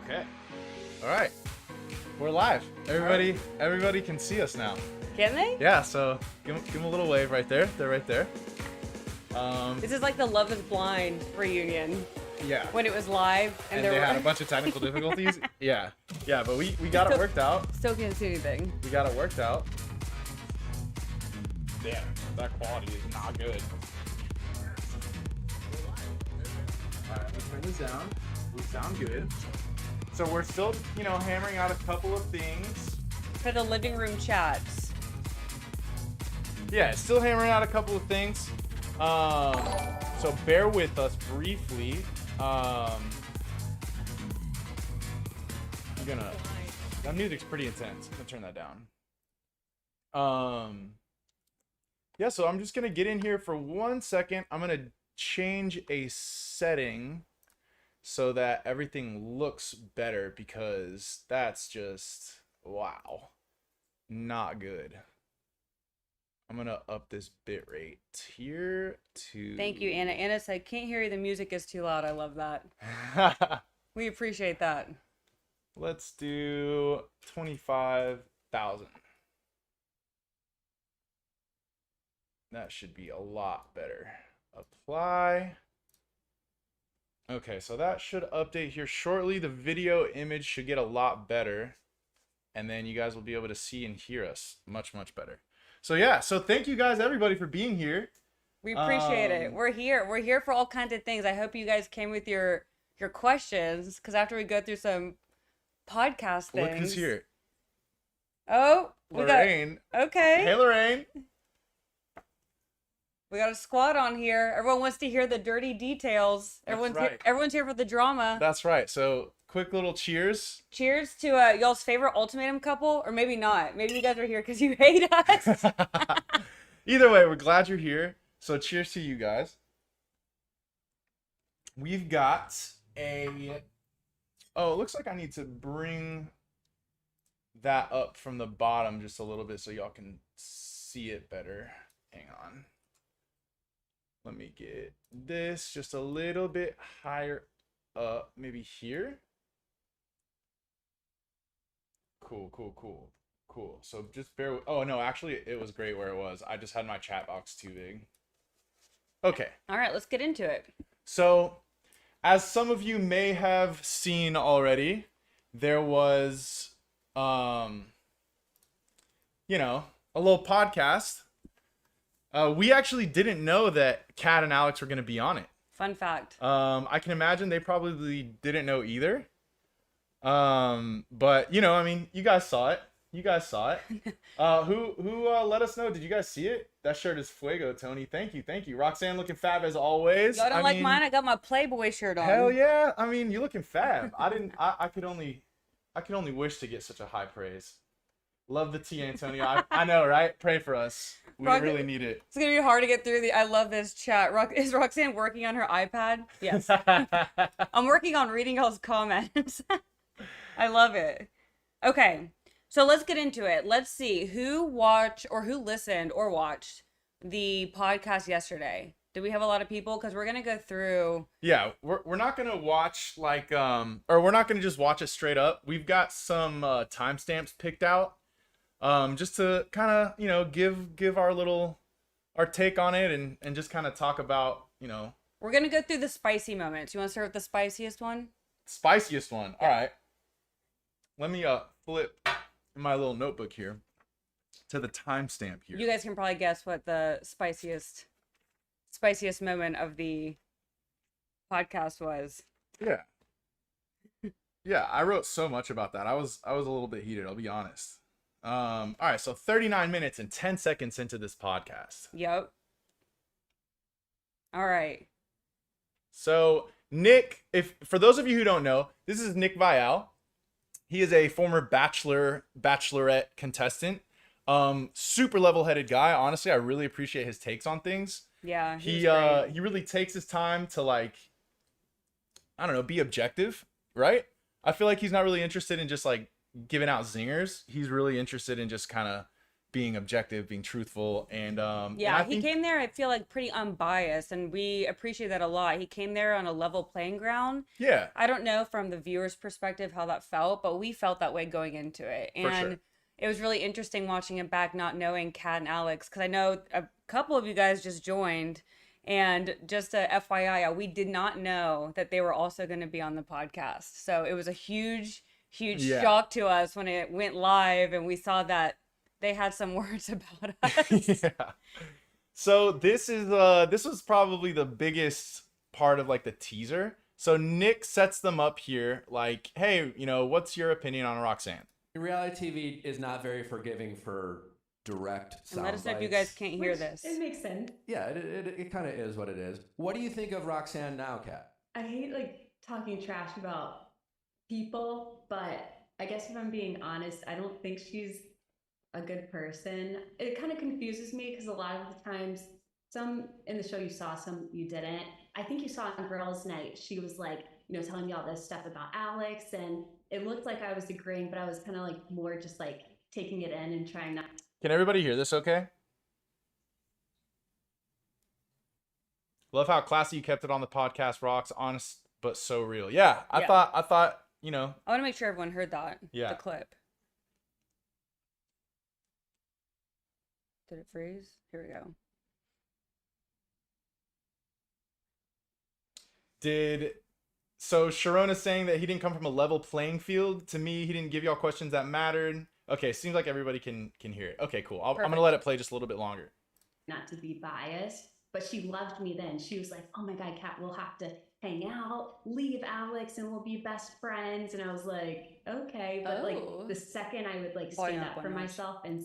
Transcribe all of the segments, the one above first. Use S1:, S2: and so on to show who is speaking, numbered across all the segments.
S1: Okay. All right. We're live. Everybody can see us now.
S2: Can they?
S1: Yeah, so give them a little wave right there. They're right there.
S2: This is like the Love is Blind reunion
S1: Yeah.
S2: when it was live
S1: And
S2: there
S1: they
S2: were
S1: had a bunch of technical difficulties. Yeah. Yeah, but we got it worked out.
S2: still can't see anything.
S1: We got it worked out. Damn, that quality is not good. Alright, let's turn this down. We sound good. So we're still, hammering out a couple of things.
S2: For the living room chats.
S1: Yeah, still hammering out a couple of things. So bear with us briefly. That music's pretty intense. I'm gonna turn that down. Yeah, so I'm just gonna get in here for 1 second. I'm gonna change a setting so that everything looks better, because that's just, wow, not good. I'm gonna up this bit rate here to...
S2: Thank you, Anna. Anna said, can't hear you, the music is too loud. I love that. We appreciate that.
S1: Let's do 25,000. That should be a lot better. Apply. Okay, so that should update here shortly. The video image should get a lot better, and then you guys will be able to see and hear us much, much better. So yeah, so thank you guys, everybody, for being here.
S2: We appreciate it. We're here. We're here for all kinds of things. I hope you guys came with your questions, because after we go through some podcast things.
S1: Look who's here.
S2: Oh,
S1: Lorraine.
S2: Okay.
S1: Hey, Lorraine.
S2: We got a squad on here. Everyone wants to hear the dirty details. Everyone's here for the drama.
S1: That's right. So quick little cheers.
S2: Cheers to y'all's favorite ultimatum couple, or maybe not. Maybe you guys are here because you hate us.
S1: Either way, we're glad you're here. So cheers to you guys. We've got a... Oh, it looks like I need to bring that up from the bottom just a little bit so y'all can see it better. Hang on. Let me get this just a little bit higher up, maybe here. Cool. So just bear with... Oh, no, actually, it was great where it was. I just had my chat box too big. Okay.
S2: All right, let's get into it.
S1: So, as some of you may have seen already, there was, a little podcast. We actually didn't know that Kat and Alex were going to be on it.
S2: Fun fact.
S1: I can imagine they probably didn't know either. But, you guys saw it. Who let us know? Did you guys see it? That shirt is fuego, Tony. Thank you. Roxanne looking fab as always.
S2: Y'all don't like mine? I got my Playboy shirt on.
S1: Hell yeah. You're looking fab. I could only wish to get such a high praise. Love the tea, Antonio. I know, right? Pray for us. We really need it.
S2: It's going to be hard to get through I love this chat. Is Roxanne working on her iPad? Yes. I'm working on reading y'all's comments. I love it. Okay. So let's get into it. Let's see who listened or watched the podcast yesterday. Did we have a lot of people? Because we're going to go through.
S1: Yeah, we're not going to watch or we're not going to just watch it straight up. We've got some timestamps picked out just to kind of, give our take on it and just kind of talk about,
S2: We're going to go through the spicy moments. You want to start with the spiciest one?
S1: Spiciest one. Yeah. All right. Let me flip my little notebook here to the timestamp here.
S2: You guys can probably guess what the spiciest moment of the podcast was.
S1: Yeah, I wrote so much about that. I was a little bit heated, I'll be honest. All right, so 39 minutes and 10 seconds into this podcast.
S2: Yep. All right.
S1: So Nick, for those of you who don't know, this is Nick Vial. He is a former bachelorette contestant. Super level-headed guy. Honestly, I really appreciate his takes on things.
S2: Yeah,
S1: he really takes his time to be objective, right? I feel like he's not really interested in just giving out zingers. He's really interested in just kind of being objective, being truthful, and
S2: Yeah,
S1: I
S2: he
S1: think
S2: came there, I feel like, pretty unbiased, and we appreciate that a lot. He came there on a level playing ground.
S1: yeah,
S2: I don't know from the viewer's perspective how that felt, but we felt that way going into it.
S1: for sure.
S2: And it was really interesting watching it back, not knowing Kat and Alex, because I know a couple of you guys just joined. And just a FYI, we did not know that they were also going to be on the podcast. So it was a huge, huge
S1: Yeah.
S2: shock to us when it went live and we saw that they had some words about us.
S1: Yeah. So this was probably the biggest part of like the teaser. So Nick sets them up here like, hey, what's your opinion on Roxanne?
S3: Reality TV is not very forgiving for direct
S2: And
S3: sound
S2: let us know if you
S3: bites.
S2: guys can't hear
S4: Which,
S2: this.
S4: It makes sense.
S3: Yeah, it kind of is what it is. What do you think of Roxanne now, Kat?
S4: I hate like talking trash about people, but I guess if I'm being honest, I don't think she's a good person. It kind of confuses me because a lot of the times, some in the show you saw, some you didn't. I think you saw on Girls' Night, she was like, telling me all this stuff about Alex, and it looked like I was agreeing, but I was kind of like more just like taking it in and trying not.
S1: Can everybody hear this okay? Love how classy you kept it on the podcast, Rox. Honest but so real. Yeah, I
S2: Yeah.
S1: thought,
S2: I want to make sure everyone heard that.
S1: Yeah.
S2: The clip. Did it freeze? Here we go.
S1: So Sharona's saying that he didn't come from a level playing field. To me, he didn't give y'all questions that mattered. Okay, seems like everybody can hear it. Okay, cool. I'm gonna let it play just a little bit longer.
S4: Not to be biased, but she loved me then. She was like, oh my God, Kat, we'll have to hang out, leave Alex, and we'll be best friends. And I was like, okay. But like the second I would like stand up for myself and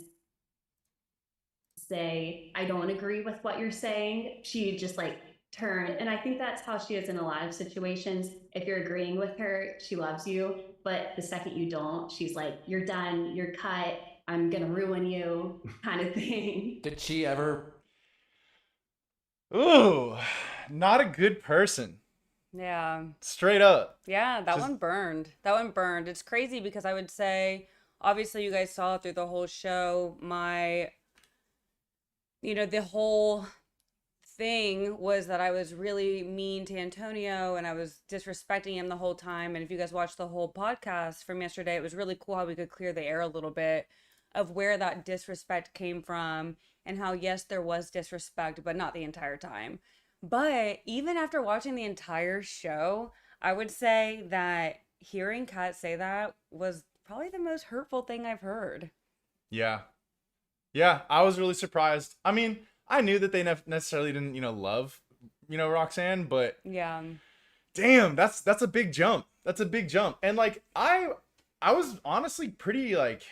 S4: say, I don't agree with what you're saying, she'd just like turn. And I think that's how she is in a lot of situations. If you're agreeing with her, she loves you. But the second you don't, she's like, you're done, you're cut, I'm gonna ruin you, kind of thing.
S3: Did she ever?
S1: Ooh, not a good person.
S2: Yeah.
S1: Straight up.
S2: Yeah, that one burned. That one burned. It's crazy because I would say, obviously, you guys saw it through the whole show. The whole thing was that I was really mean to Antonio and I was disrespecting him the whole time. And if you guys watched the whole podcast from yesterday, it was really cool how we could clear the air a little bit of where that disrespect came from and how, yes, there was disrespect, but not the entire time. But even after watching the entire show, I would say that hearing Kat say that was probably the most hurtful thing I've heard.
S1: Yeah. Yeah, I was really surprised. I mean, I knew that they necessarily didn't, love, Roxanne, but
S2: Yeah.
S1: damn, that's a big jump. That's a big jump. And like I was honestly pretty like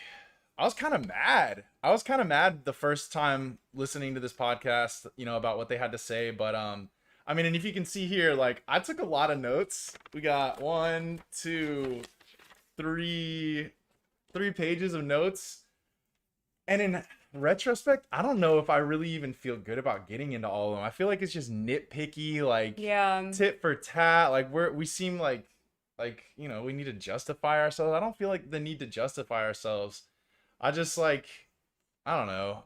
S1: I was kind of mad. I was kind of mad the first time listening to this podcast, about what they had to say, but I mean, and if you can see here, like I took a lot of notes. We got 1, 2, 3 pages of notes. And in retrospect, I don't know if I really even feel good about getting into all of them. I feel like it's just nitpicky, like tit for tat. Like we seem like we need to justify ourselves. I don't feel like the need to justify ourselves. I just I don't know.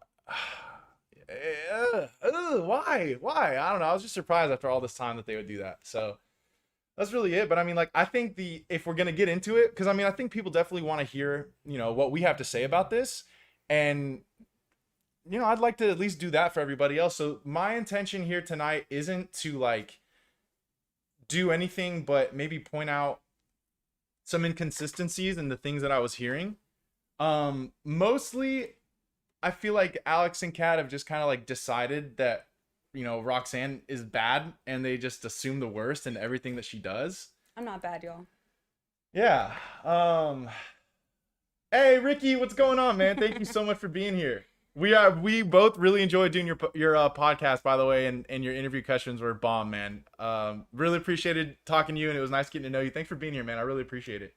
S1: Why? I don't know. I was just surprised after all this time that they would do that. So that's really it. But I mean, like, I think if we're gonna get into it, because I mean, I think people definitely want to hear, what we have to say about this. And, I'd like to at least do that for everybody else. So my intention here tonight isn't to do anything but maybe point out some inconsistencies in the things that I was hearing. Mostly, I feel like Alex and Kat have just kind of decided that, Roxanne is bad and they just assume the worst in everything that she does.
S2: I'm not bad, y'all.
S1: Yeah. Hey, Ricky, what's going on, man? Thank you so much for being here. We both really enjoyed doing your podcast, by the way, and your interview questions were bomb, man. Really appreciated talking to you, and it was nice getting to know you. Thanks for being here, man. I really appreciate it.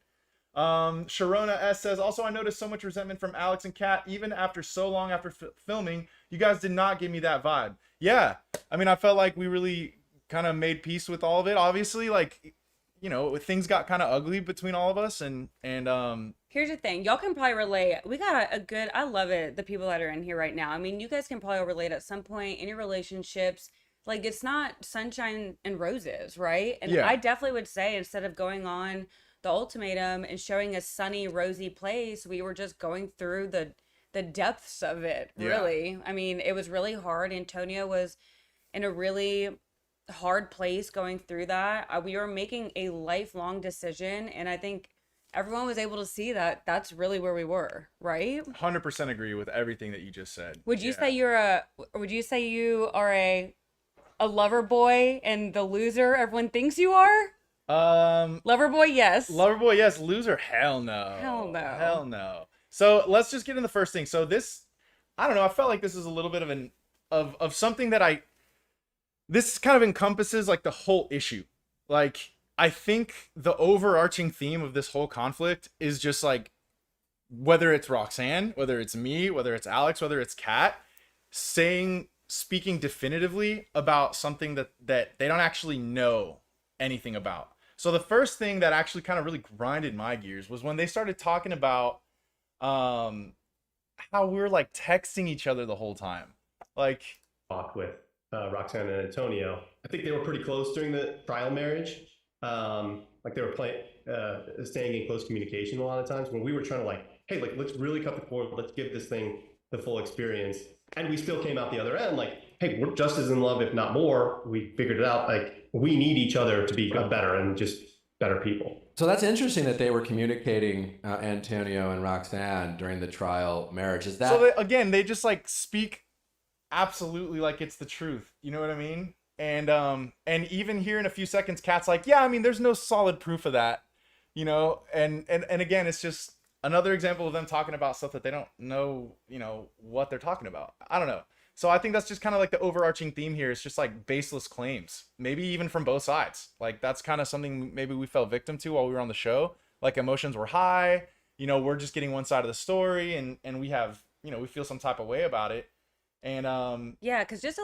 S1: Sharona S says, also, I noticed so much resentment from Alex and Kat, even after so long after filming. You guys did not give me that vibe. Yeah, I mean, I felt like we really kind of made peace with all of it. Obviously, things got kind of ugly between all of us, and
S2: Here's the thing. Y'all can probably relate. We got a good, I love it, the people that are in here right now. I mean, you guys can probably relate at some point in your relationships. Like, it's not sunshine and roses, right? And
S1: Yeah.
S2: I definitely would say instead of going on the ultimatum and showing a sunny, rosy place, we were just going through the depths of it,
S1: Yeah.
S2: really. I mean, it was really hard. Antonio was in a really hard place going through that. We were making a lifelong decision, and I think everyone was able to see that that's really where we were, right?
S1: 100% agree with everything that you just said.
S2: Would you
S1: Yeah.
S2: say would you say you are a lover boy and the loser everyone thinks you are? Lover boy, yes.
S1: Lover boy, yes. Loser, hell no.
S2: Hell no.
S1: Hell no. So let's just get in the first thing. So this, I don't know. I felt like this is a little bit of something that this kind of encompasses like the whole issue. Like, I think the overarching theme of this whole conflict is just like, whether it's Roxanne, whether it's me, whether it's Alex, whether it's Kat, speaking definitively about something that they don't actually know anything about. So the first thing that actually kind of really grinded my gears was when they started talking about how we were like texting each other the whole time. Like,
S5: talk with Roxanne and Antonio. I think they were pretty close during the trial marriage. Like they were staying in close communication a lot of times when we were trying to like, hey, like let's really cut the cord. Let's give this thing the full experience. And we still came out the other end like, hey, we're just as in love, if not more. We figured it out. Like we need each other to be better and just better people.
S3: So that's interesting that they were communicating Antonio and Roxanne during the trial marriage. Is that
S1: so they just like speak absolutely like it's the truth. You know what I mean? And even here in a few seconds, Kat's like, yeah, I mean, there's no solid proof of that, you know? And again, it's just another example of them talking about stuff that they don't know, you know, what they're talking about. I don't know. So I think that's just kind of like the overarching theme here. It's just like baseless claims, maybe even from both sides. Like that's kind of something maybe we fell victim to while we were on the show. Like emotions were high, you know, we're just getting one side of the story and we have, you know, we feel some type of way about it. And
S2: yeah, because just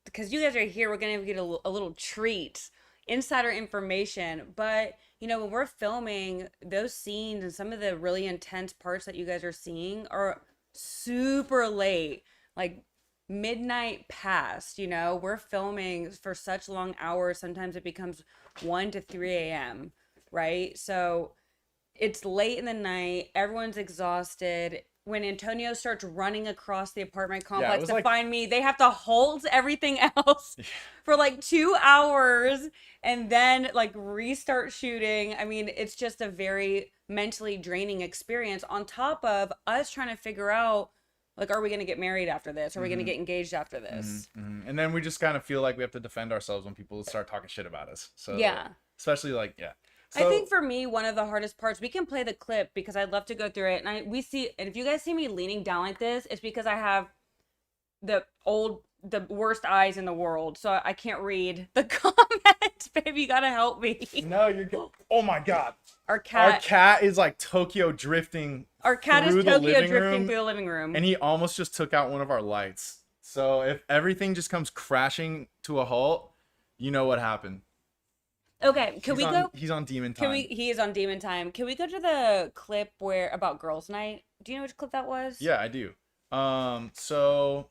S2: because you guys are here, we're gonna get a little treat, insider information. But you know, when we're filming those scenes and some of the really intense parts that you guys are seeing are super late, like midnight past. You know, we're filming for such long hours. Sometimes it becomes 1 to 3 a.m. Right? So it's late in the night. Everyone's exhausted. When Antonio starts running across the apartment complex to find me, they have to halt everything else for like 2 hours and then like restart shooting. I mean, it's just a very mentally draining experience on top of us trying to figure out, like, are we going to get married after this? Are we going to get engaged after this?
S1: And then we just kind of feel like we have to defend ourselves when people start talking shit about us. So
S2: yeah.
S1: Especially like, yeah. So,
S2: I think for me, one of the hardest parts, we can play the clip because I'd love to go through it. And if you guys see me leaning down like this, it's because I have the worst eyes in the world. So I can't read the comments. Baby, you gotta help me.
S1: No, you're good. Oh my God.
S2: Our cat
S1: is like Tokyo drifting.
S2: Our cat is Tokyo drifting through the living room.
S1: And he almost just took out one of our lights. So if everything just comes crashing to a halt, you know what happened.
S2: Okay, go?
S1: He's on demon time.
S2: He is on demon time. Can we go to the clip about girls' night? Do you know which clip that was?
S1: Yeah, I do. So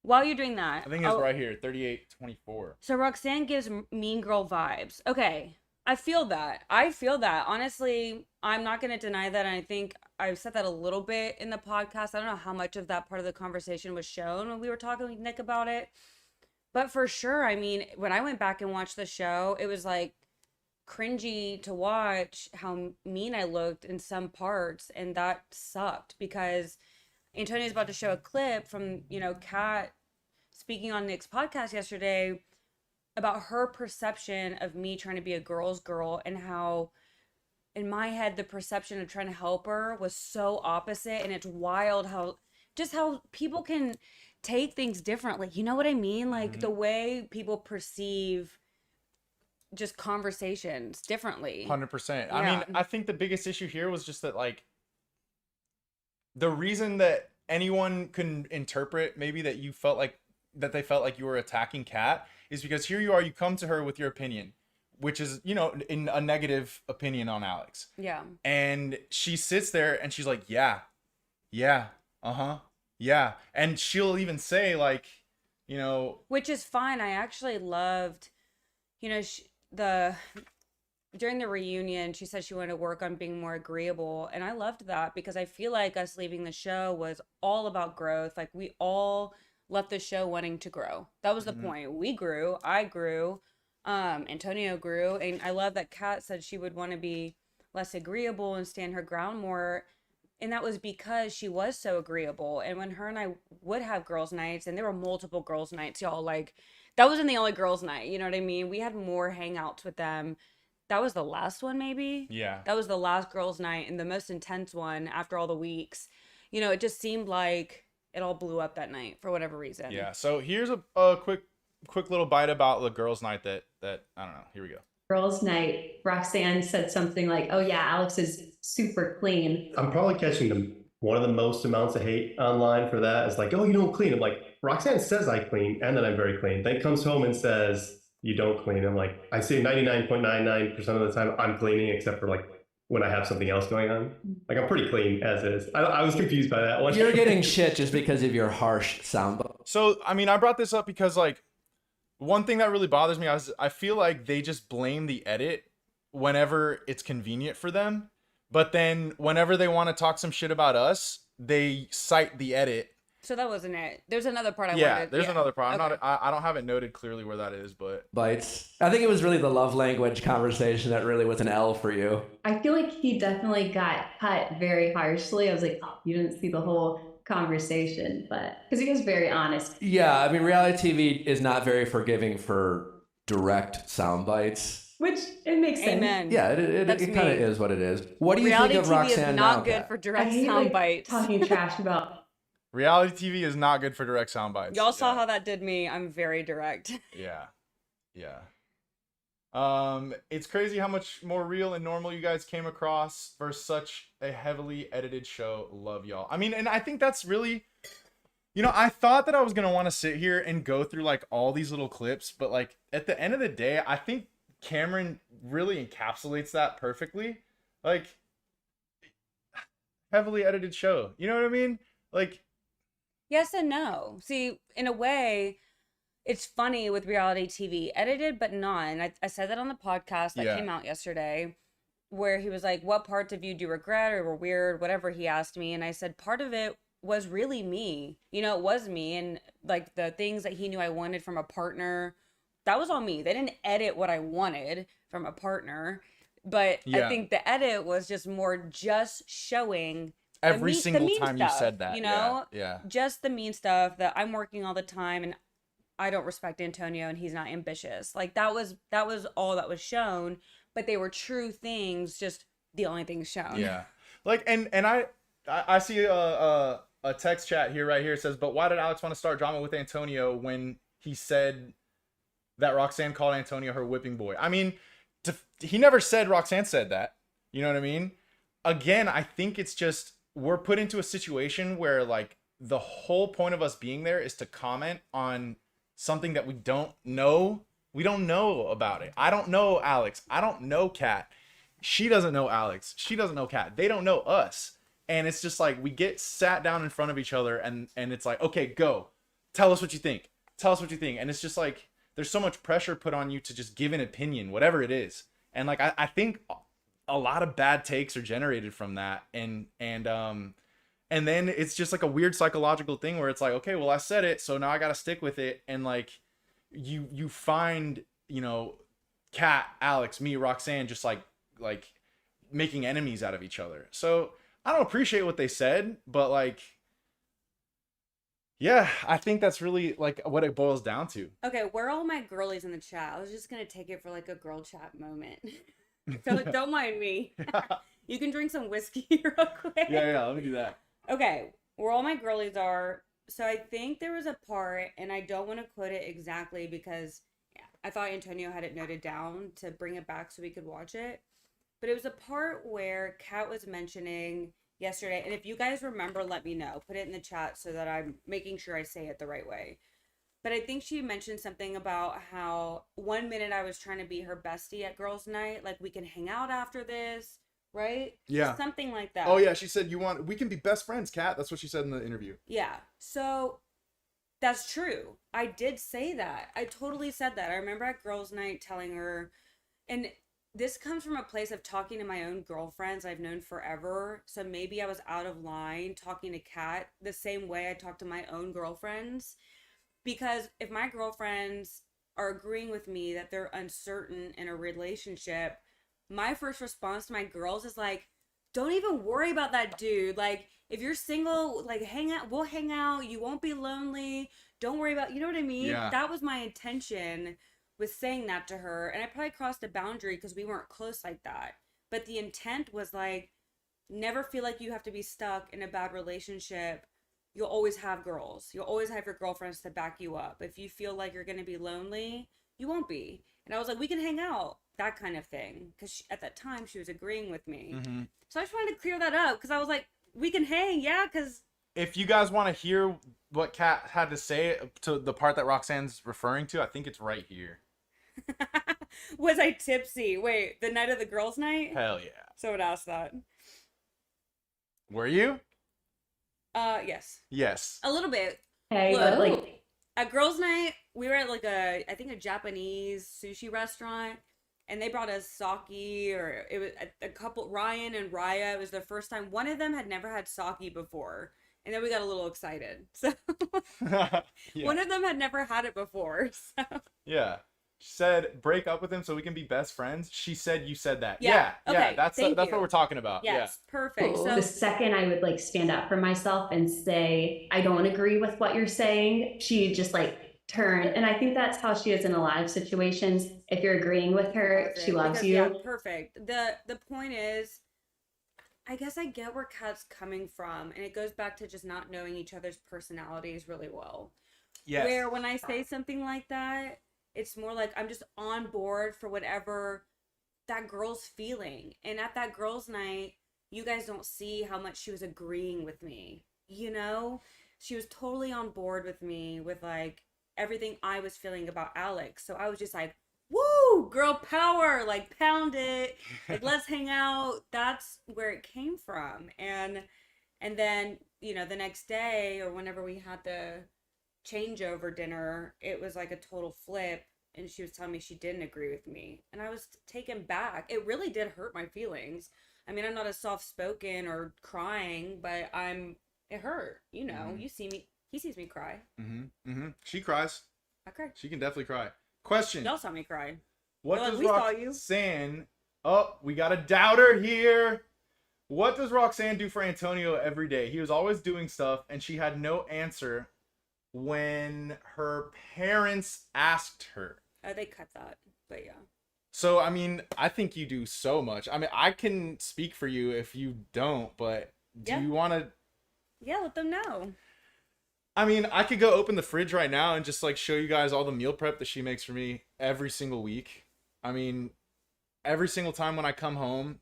S2: while you're doing that,
S1: I think it's right here, 38:24.
S2: So Roxanne gives mean girl vibes. Okay, I feel that. Honestly, I'm not going to deny that. And I think I've said that a little bit in the podcast. I don't know how much of that part of the conversation was shown when we were talking with Nick about it. But for sure, I mean, when I went back and watched the show, it was like cringy to watch how mean I looked in some parts. And that sucked because Antonio's about to show a clip from, you know, Kat speaking on Nick's podcast yesterday about her perception of me trying to be a girl's girl and how in my head, the perception of trying to help her was so opposite. And it's wild how people can take things differently. You know what I mean? Like the way people perceive just conversations differently.
S1: 100%.
S2: Yeah.
S1: I mean, I think the biggest issue here was just that, like, the reason that anyone can interpret maybe that they felt like you were attacking Kat is because here you are, you come to her with your opinion. which is, you know, in a negative opinion on Alex.
S2: Yeah.
S1: And she sits there and she's like, yeah, yeah, uh-huh, yeah. And she'll even say, like, you know,
S2: Which is fine. I actually loved, you know, during the reunion, she said she wanted to work on being more agreeable. And I loved that because I feel like us leaving the show was all about growth. Like we all left the show wanting to grow. That was the point. We grew. I grew. Antonio grew. And I love that Kat said she would want to be less agreeable and stand her ground more. And that was because she was so agreeable. And when her and I would have girls' nights, and there were multiple girls' nights, y'all, like that wasn't the only girls' night. You know what I mean? We had more hangouts with them. That was the last one, maybe.
S1: yeah.
S2: That was the last girls' night and the most intense one after all the weeks. You know, it just seemed like it all blew up that night for whatever reason.
S1: Yeah. So here's a quick little bite about the girls' night that I don't know. Here we go.
S4: Girls' night, Roxanne said something like, "Oh yeah, Alex is super clean."
S5: I'm probably catching one of the most amounts of hate online for that is like, oh, you don't clean. I'm like, Roxanne says I clean and that I'm very clean. Then comes home and says, you don't clean. I'm like, I say 99.99% of the time I'm cleaning, except for like when I have something else going on. Like I'm pretty clean as is. I was confused by that one.
S3: You're getting shit just because of your harsh sound.
S1: So, I mean, I brought this up because, like, one thing that really bothers me is I feel like they just blame the edit whenever it's convenient for them. But then whenever they want to talk some shit about us, they cite the edit.
S2: So that wasn't it. There's another part I
S1: Yeah,
S2: wanted.
S1: there's another part.
S2: Okay.
S1: I don't have it noted clearly where that is, but
S3: Bites. I think it was really the love language conversation that really was an L for you.
S4: I feel like he definitely got cut very harshly. I was like, oh, you didn't see the whole conversation, but because he was very honest.
S3: Yeah, I mean, reality TV is not very forgiving for direct sound bites.
S4: Which it makes sense.
S2: Amen.
S3: Yeah, it
S2: That's
S3: kind of
S2: me.
S3: is what it is. What do you
S2: Reality
S3: think of
S2: TV
S3: Roxanne
S2: is
S3: now,
S2: not good
S3: Kat?
S2: for
S4: I
S2: direct
S4: hate
S2: sound
S4: like,
S2: bites.
S4: talking trash about.
S1: reality TV is not good for direct sound bites.
S2: Y'all saw how that did me. I'm very direct.
S1: Yeah. Yeah. It's crazy how much more real and normal you guys came across for such a heavily edited show. Love y'all. I mean, and I think that's really, you know, I thought that I was going to want to sit here and go through like all these little clips, but like at the end of the day, I think Cameron really encapsulates that perfectly. Like, heavily edited show. You know what I mean? Like,
S2: Yes and no. See, in a way, it's funny with reality TV, edited but not. And I said that on the podcast that
S1: Yeah.
S2: came out yesterday, where he was like, what parts of you do you regret or were weird, whatever he asked me. And I said, part of it was really me. You know, it was me. And like the things that he knew I wanted from a partner, that was all me. They didn't edit what I wanted from a partner. But
S1: Yeah.
S2: I think the edit was just more just showing
S1: every
S2: the
S1: single
S2: mean
S1: time you
S2: stuff,
S1: said that.
S2: you know?
S1: Yeah.
S2: Just the mean stuff that I'm working all the time and I don't respect Antonio and he's not ambitious. Like that was all that was shown, but they were true things, just the only things shown.
S1: Yeah. Like, and I see a text chat here right here. It says, but why did Alex want to start drama with Antonio when he said that Roxanne called Antonio her whipping boy? I mean, he never said Roxanne said that. You know what I mean? Again, I think it's just we're put into a situation where like the whole point of us being there is to comment on something that we don't know. We don't know about it. I don't know Alex. I don't know Kat. She doesn't know Alex. She doesn't know Kat. They don't know us. And it's just like we get sat down in front of each other and it's like, okay, go. Tell us what you think. Tell us what you think. And it's just like there's so much pressure put on you to just give an opinion, whatever it is. And like I think a lot of bad takes are generated from that. And then it's just like a weird psychological thing where it's like, okay, well I said it, so now I gotta stick with it. And like you find, you know, Kat, Alex, me, Roxanne, just like making enemies out of each other. So I don't appreciate what they said, but like, yeah, I think that's really like what it boils down to.
S2: Okay, where are all my girlies in the chat? I was just gonna take it for like a girl chat moment. So don't mind me. You can drink some whiskey real quick.
S1: Yeah, let me do that.
S2: Okay, where all my girlies are. So I think there was a part, and I don't want to quote it exactly because I thought Antonio had it noted down to bring it back so we could watch it. But it was a part where Kat was mentioning yesterday, and if you guys remember, let me know. Put it in the chat so that I'm making sure I say it the right way. But I think she mentioned something about how one minute I was trying to be her bestie at girls' night, like we can hang out after this, right?
S1: Yeah.
S2: Something like that.
S1: Oh yeah, she said we can be best friends, Kat. That's what she said in the interview.
S2: Yeah. So that's true. I did say that. I totally said that. I remember at girls' night telling her, and this comes from a place of talking to my own girlfriends I've known forever. So maybe I was out of line talking to Kat the same way I talk to my own girlfriends. Because if my girlfriends are agreeing with me that they're uncertain in a relationship, my first response to my girls is like, don't even worry about that dude. Like, if you're single, like, hang out, we'll hang out. You won't be lonely. Don't worry about, you know what I mean?
S1: Yeah.
S2: That was my intention with saying that to her. And I probably crossed a boundary because we weren't close like that. But the intent was like, never feel like you have to be stuck in a bad relationship. You'll always have girls. You'll always have your girlfriends to back you up. If you feel like you're going to be lonely, you won't be. And I was like, we can hang out. That kind of thing. Because at that time, she was agreeing with me.
S1: Mm-hmm.
S2: So I just wanted to clear that up. Because I was like, we can hang. Yeah, because...
S1: If you guys want to hear what Kat had to say to the part that Roxanne's referring to, I think it's right here.
S2: Was I tipsy? Wait, the night of the girls' night?
S1: Hell yeah.
S2: Someone asked that.
S1: Were you?
S2: Yes.
S1: Yes.
S2: A little bit.
S4: Okay,
S2: Look,
S4: but like,
S2: at girls' night, we were at like I think a Japanese sushi restaurant, and they brought us sake, or it was a couple, Ryan and Raya. It was their first time. One of them had never had sake before, and then we got a little excited. So
S1: Yeah.
S2: one of them had never had it before. So.
S1: Yeah. She said, break up with him so we can be best friends. She said you said that.
S2: Yeah. Okay,
S1: That's
S2: thank
S1: what
S2: you.
S1: we're talking about.
S2: Yes, perfect. So
S4: the second I would like stand up for myself and say, I don't agree with what you're saying, she just like turn. And I think that's how she is in a lot of situations. If you're agreeing with her, she loves you.
S2: Yeah, perfect. The point is, I guess I get where Kat's coming from, and it goes back to just not knowing each other's personalities really well.
S1: Yes.
S2: Where when I say something like that, it's more like I'm just on board for whatever that girl's feeling. And at that girl's night, you guys don't see how much she was agreeing with me. You know? She was totally on board with me with like everything I was feeling about Alex. So I was just like, woo, girl power, like pound it. Like let's hang out. That's where it came from. And then, you know, the next day or whenever we had the changeover dinner, it was like a total flip, and she was telling me she didn't agree with me, and I was taken back. It really did hurt my feelings. I mean, I'm not as soft-spoken or crying, but it hurt, you know.
S1: Mm-hmm.
S2: You see me, he sees me cry.
S1: She cries.
S2: I cry.
S1: She can definitely cry. Question.
S2: Y'all saw me cry.
S1: What
S2: Well,
S1: does
S2: we saw you.
S1: Roxanne... Oh, we got a doubter here. What does Roxanne do for Antonio every day? He was always doing stuff, and she had no answer when her parents asked her.
S2: Oh, they cut that, but yeah.
S1: So, I mean, I think you do so much. I mean, I can speak for you if you don't, but do
S2: Yeah.
S1: you want to...
S2: Yeah, let them know.
S1: I mean, I could go open the fridge right now and just, like, show you guys all the meal prep that she makes for me every single week. I mean, every single time when I come home,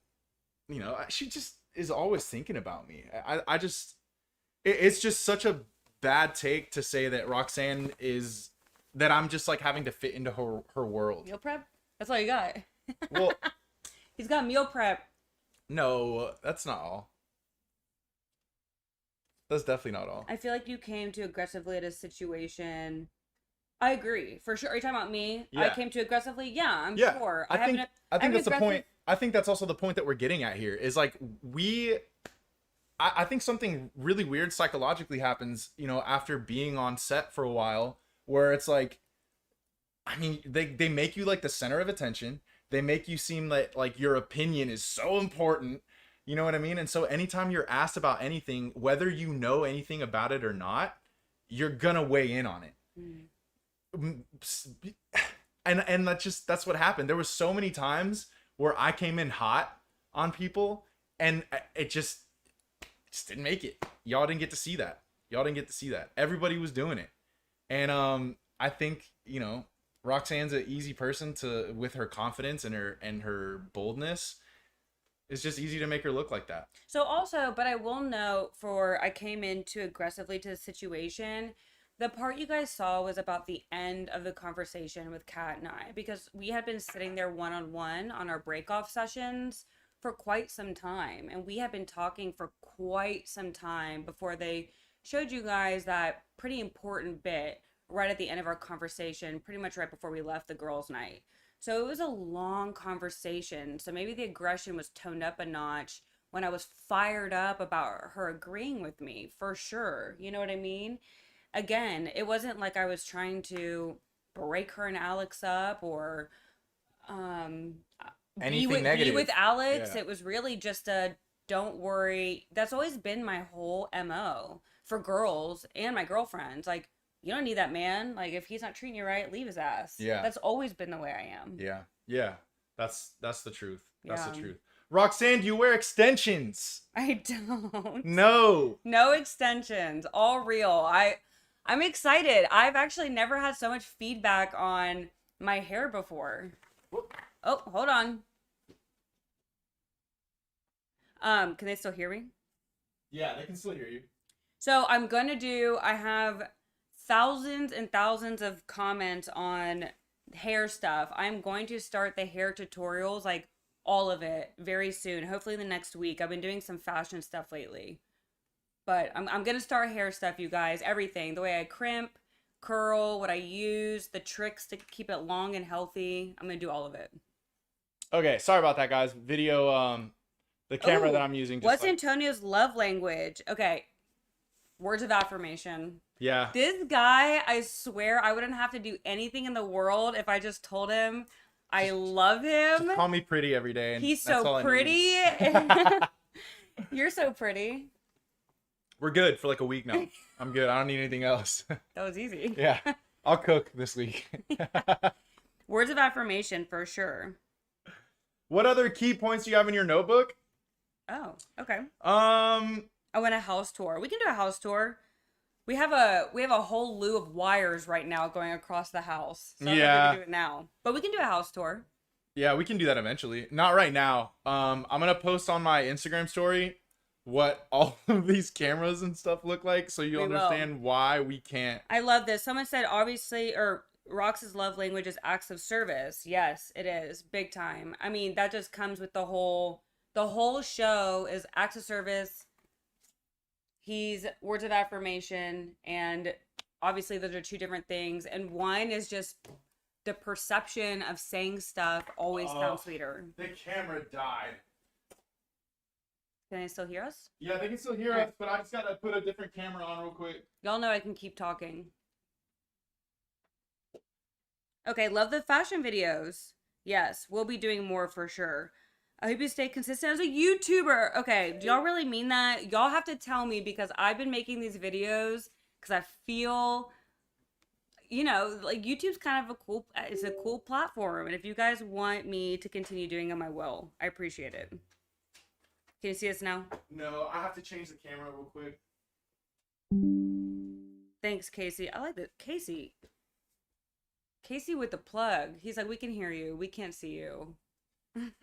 S1: you know, she just is always thinking about me. I just... It's just such a bad take to say that Roxanne is... that I'm just, like, having to fit into her world.
S2: Meal prep? That's all you got.
S1: Well...
S2: He's got meal prep.
S1: No, that's not all. That's definitely not all.
S2: I feel like you came too aggressively at a situation. I agree, for sure. Are you talking about me? I
S1: Yeah.
S2: came too aggressively? Yeah, I'm
S1: Yeah,
S2: sure.
S1: I think
S2: have
S1: that's
S2: an
S1: the point. I think that's also the point that we're getting at here is like I think something really weird psychologically happens, you know, after being on set for a while, where it's like, I mean, they make you like the center of attention. They make you seem like your opinion is so important. You know what I mean? And so anytime you're asked about anything, whether you know anything about it or not, you're gonna weigh in on it. And that's what happened. There was so many times where I came in hot on people, and it just didn't make it. Y'all didn't get to see that. Everybody was doing it. And I think, you know, Roxanne's an easy person with her confidence and her boldness. It's just easy to make her look like that.
S2: So also, but I will note I came in too aggressively to the situation. The part you guys saw was about the end of the conversation with Kat and I, because we had been sitting there one-on-one on our break-off sessions for quite some time, and we had been talking for quite some time before they showed you guys that pretty important bit right at the end of our conversation, pretty much right before we left the girls' night. So it was a long conversation. So maybe the aggression was toned up a notch when I was fired up about her agreeing with me, for sure. You know what I mean? Again, it wasn't like I was trying to break her and Alex up or um
S1: Anything
S2: be
S1: negative.
S2: with Alex.
S1: Yeah.
S2: It was really just a don't worry. That's always been my whole MO for girls and my girlfriends. Like, you don't need that man. Like, if he's not treating you right, leave his ass.
S1: Yeah.
S2: That's always been the way I am.
S1: Yeah. Yeah. That's the truth. That's
S2: Yeah.
S1: the truth. Roxanne, do you wear extensions?
S2: I don't.
S1: No.
S2: No extensions. All real. I'm excited. I've actually never had so much feedback on my hair before.
S1: Whoop.
S2: Oh, hold on. Can they still hear me?
S1: Yeah, they can still hear you.
S2: So I have thousands and thousands of comments on hair stuff. I'm going to start the hair tutorials, like all of it, very soon. Hopefully the next week. I've been doing some fashion stuff lately. But I'm going to start hair stuff, you guys. Everything. The way I crimp, curl, what I use, the tricks to keep it long and healthy. I'm going to do all of it.
S1: Okay, sorry about that, guys. Video, the camera
S2: Ooh,
S1: that I'm using.
S2: What's Antonio's love language? Okay. Words of affirmation.
S1: Yeah.
S2: This guy, I swear, I wouldn't have to do anything in the world if I just told him I love him.
S1: Just call me pretty every day. And
S2: He's
S1: that's all
S2: so
S1: I
S2: pretty.
S1: need.
S2: You're so pretty.
S1: We're good for like a week now. I'm good. I don't need anything else.
S2: That was easy.
S1: Yeah. I'll cook this week.
S2: Words of affirmation for sure.
S1: What other key points do you have in your notebook?
S2: Oh, okay.
S1: Um,
S2: I want a house tour. We can do a house tour. We have a whole lieu of wires right now going across the house. So I don't know if we can do it now. But we can do a house tour.
S1: yeah, we can do that eventually. Not right now. I'm gonna post on my Instagram story what all of these cameras and stuff look like, so you
S2: We will.
S1: understand why we can't.
S2: I love this. Someone said obviously, or Rox's love language is acts of service. Yes, it is. Big time. I mean, that just comes with the whole show is acts of service. He's words of affirmation, and obviously those are two different things. And one is just the perception of saying stuff always sounds sweeter.
S1: The camera died.
S2: Can they still hear us?
S1: Yeah, they can still hear us, but I just gotta put a different camera on real quick.
S2: Y'all know I can keep talking. Okay, love the fashion videos. Yes, we'll be doing more for sure. I hope you stay consistent as a YouTuber. Okay, do y'all really mean that? Y'all have to tell me, because I've been making these videos because I feel, like YouTube's kind of it's a cool platform. And if you guys want me to continue doing them, I will. I appreciate it. Can you see us now?
S1: No, I have to change the camera real quick.
S2: Thanks, Casey. I like that. Casey with the plug. He's like, we can hear you. We can't see you.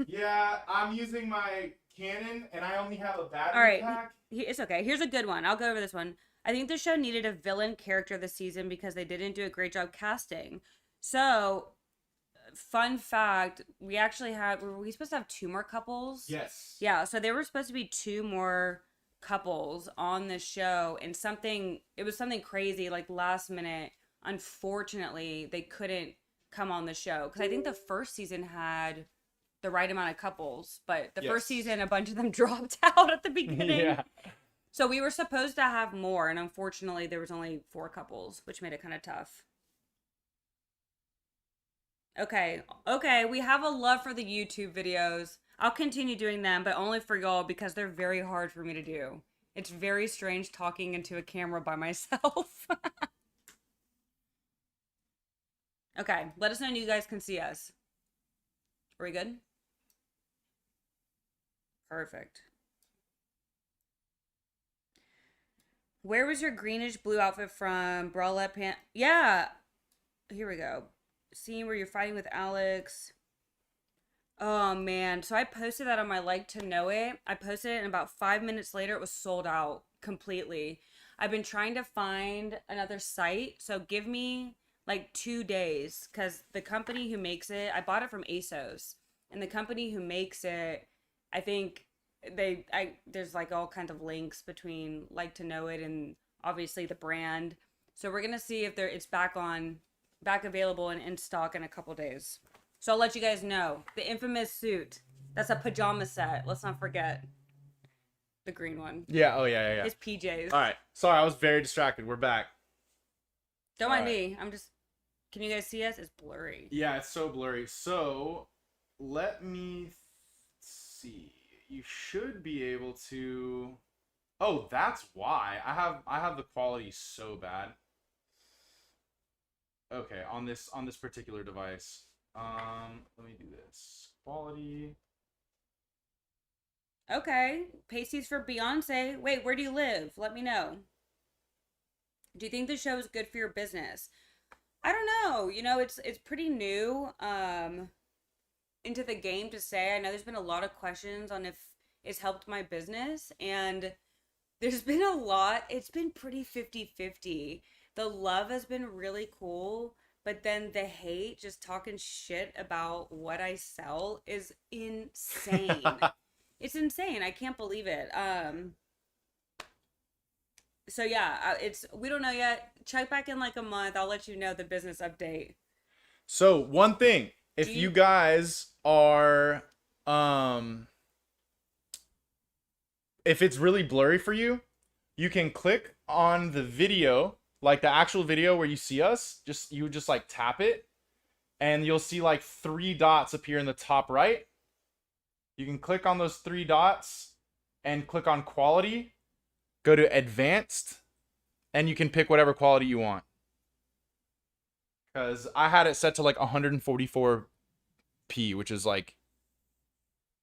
S1: Yeah, I'm using my Canon, and I only have a battery
S2: All right,
S1: pack.
S2: it's okay. Here's a good one. I'll go over this one. I think the show needed a villain character this season because they didn't do a great job casting. So, fun fact, we supposed to have 2 more couples?
S1: Yes.
S2: Yeah, so there were supposed to be 2 more couples on the show, and it was something crazy, like last minute. Unfortunately, they couldn't come on the show because I think the first season had the right amount of couples, but the first season, a bunch of them dropped out at the beginning.
S1: Yeah.
S2: So we were supposed to have more, and unfortunately, there was only 4 couples, which made it kind of tough. Okay, we have a love for the YouTube videos. I'll continue doing them, but only for y'all because they're very hard for me to do. It's very strange talking into a camera by myself. Okay, let us know when you guys can see us. Are we good? Perfect. Where was your greenish blue outfit from? Bralette pant. Yeah. Here we go. Scene where you're fighting with Alex. Oh, man. So I posted that on my Like to Know It. I posted it, and about 5 minutes later, it was sold out completely. I've been trying to find another site. So give me like 2 days, because the company who makes it, I bought it from ASOS, and the company who makes it, I think there's like all kinds of links between Like to Know It and obviously the brand. So we're gonna see if it's back available and in stock in a couple days. So I'll let you guys know. The infamous suit. That's a pajama set. Let's not forget the green one.
S1: Yeah. Oh yeah, yeah, yeah.
S2: His PJs.
S1: All right. Sorry, I was very distracted. We're back.
S2: Don't mind
S1: All right.
S2: me. Can you guys see us? It's blurry.
S1: Yeah, it's so blurry. So let me see. You should be able to. Oh, that's why I have the quality so bad. Okay, on this particular device. Let me do this. Quality.
S2: Okay. Pasties for Beyonce. Wait, where do you live? Let me know. Do you think the show is good for your business? I don't know. You know, it's pretty new into the game to say. I know there's been a lot of questions on if it's helped my business, and there's been a lot. It's been pretty 50-50. The love has been really cool, but then the hate, just talking shit about what I sell, is insane. It's insane. I can't believe it. So yeah, we don't know yet. Check back in like a month. I'll let you know the business update.
S1: So one thing, if
S2: Do
S1: you
S2: you-
S1: guys are if it's really blurry for you, you can click on the video, like the actual video where you see us. You just like tap it, and you'll see like 3 dots appear in the top right. You can click on those 3 dots and click on quality, go to advanced, and you can pick whatever quality you want. Because I had it set to like 144p, which is like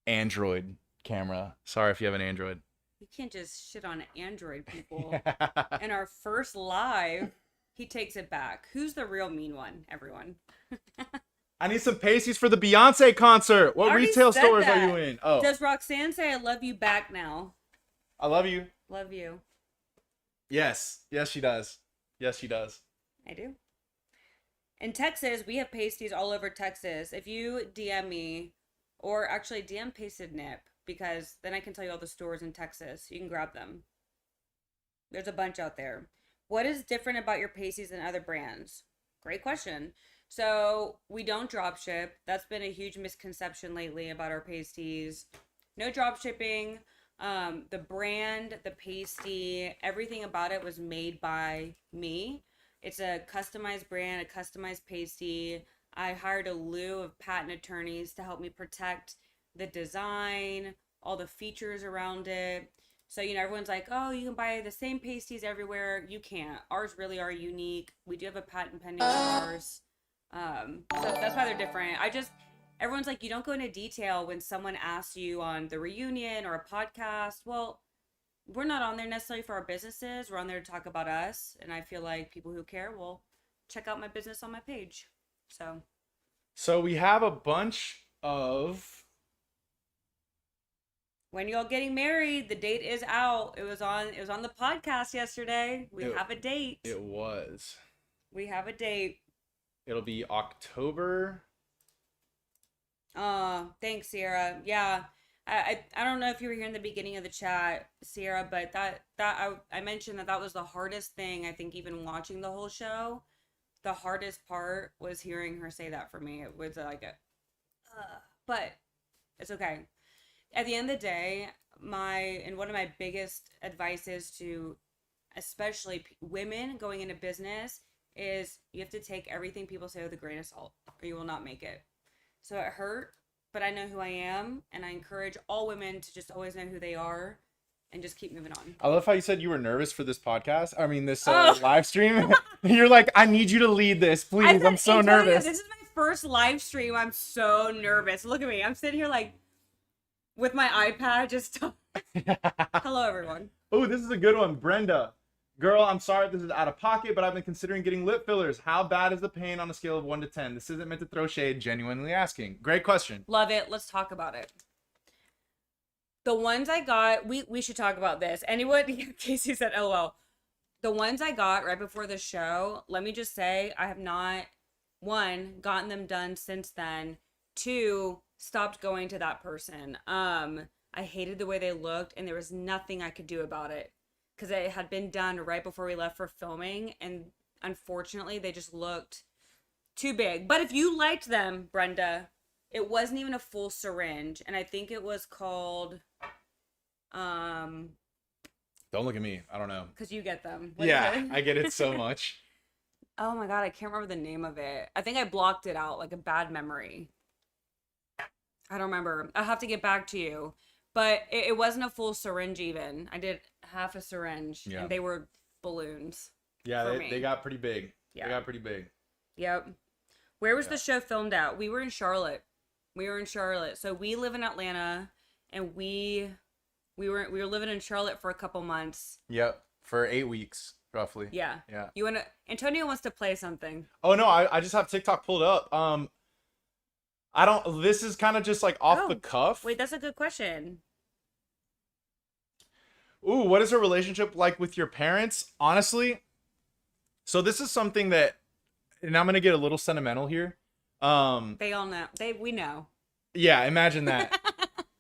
S1: Android camera. Sorry if you have an Android.
S2: You can't just shit on Android people. In our first live, he takes it back. Who's the real mean one, everyone?
S1: I need some pasties for the Beyonce concert. What
S2: Already
S1: retail
S2: said
S1: stores are
S2: that.
S1: you in? Oh,
S2: Does Roxanne say I love you back now?
S1: I love you.
S2: Love you.
S1: Yes. Yes, she does. Yes, she does.
S2: I do. In Texas, we have pasties all over Texas. If you DM me, or actually DM Pasted Nip, because then I can tell you all the stores in Texas. You can grab them. There's a bunch out there. What is different about your pasties than other brands? Great question. So we don't drop ship. That's been a huge misconception lately about our pasties. No drop shipping. The brand, the pasty, everything about it was made by me. It's a customized brand, a customized pasty. I hired a slew of patent attorneys to help me protect the design, all the features around it. So, you know, everyone's like, oh, you can buy the same pasties everywhere. You can't. Ours really are unique. We do have a patent pending on ours. So that's why they're different. Everyone's like, you don't go into detail when someone asks you on the reunion or a podcast. Well, we're not on there necessarily for our businesses. We're on there to talk about us. And I feel like people who care will check out my business on my page. So
S1: we have a bunch of.
S2: When y'all getting married, the date is out. It was on the podcast yesterday. We have a date.
S1: It was.
S2: We have a date.
S1: It'll be October.
S2: Thanks, Sierra. Yeah. I don't know if you were here in the beginning of the chat, Sierra, but I mentioned that was the hardest thing, I think, even watching the whole show. The hardest part was hearing her say that for me. It was like but it's okay. At the end of the day, one of my biggest advice is to, especially women going into business, is you have to take everything people say with a grain of salt, or you will not make it. So it hurt, but I know who I am, and I encourage all women to just always know who they are and just keep moving on.
S1: I love how you said you were nervous for this podcast. I mean, this live stream. You're like, I need you to lead this, please. I'm so nervous.
S2: This is my first live stream. I'm so nervous. Look at me. I'm sitting here like with my iPad just. Hello, everyone.
S1: Oh, this is a good one. Brenda. Girl, I'm sorry this is out of pocket, but I've been considering getting lip fillers. How bad is the pain on a scale of 1 to 10? This isn't meant to throw shade, genuinely asking. Great question.
S2: Love it. Let's talk about it. The ones I got, we should talk about this. Anyone, Casey said, LOL. The ones I got right before the show, let me just say, I have not, one, gotten them done since then. Two, stopped going to that person. I hated the way they looked, and there was nothing I could do about it because it had been done right before we left for filming, and unfortunately, they just looked too big. But if you liked them, Brenda, it wasn't even a full syringe, and I think it was called,
S1: Don't look at me. I don't know.
S2: because you get them. What is
S1: Yeah,
S2: it?
S1: I get it so much.
S2: Oh my god, I can't remember the name of it. I think I blocked it out, like a bad memory. I don't remember. I'll have to get back to you. But it wasn't a full syringe even. I did half a syringe,
S1: Yeah.
S2: and they were balloons.
S1: Yeah,
S2: For
S1: they,
S2: me.
S1: they got pretty big.
S2: Yeah.
S1: They got pretty big.
S2: Yep. Where was
S1: Yeah.
S2: the show filmed at? We were in Charlotte. So we live in Atlanta, and we were living in Charlotte for a couple months.
S1: Yep, for 8 weeks roughly.
S2: Yeah.
S1: Yeah.
S2: You wanna? Antonio wants to play something.
S1: Oh no, I just have TikTok pulled up. I don't. This is kind of just like off the
S2: Oh,
S1: cuff.
S2: Wait, that's a good question.
S1: Ooh, what is your relationship like with your parents? Honestly, so this is something that, and I'm gonna get a little sentimental here.
S2: They all know. We know.
S1: Yeah, imagine that.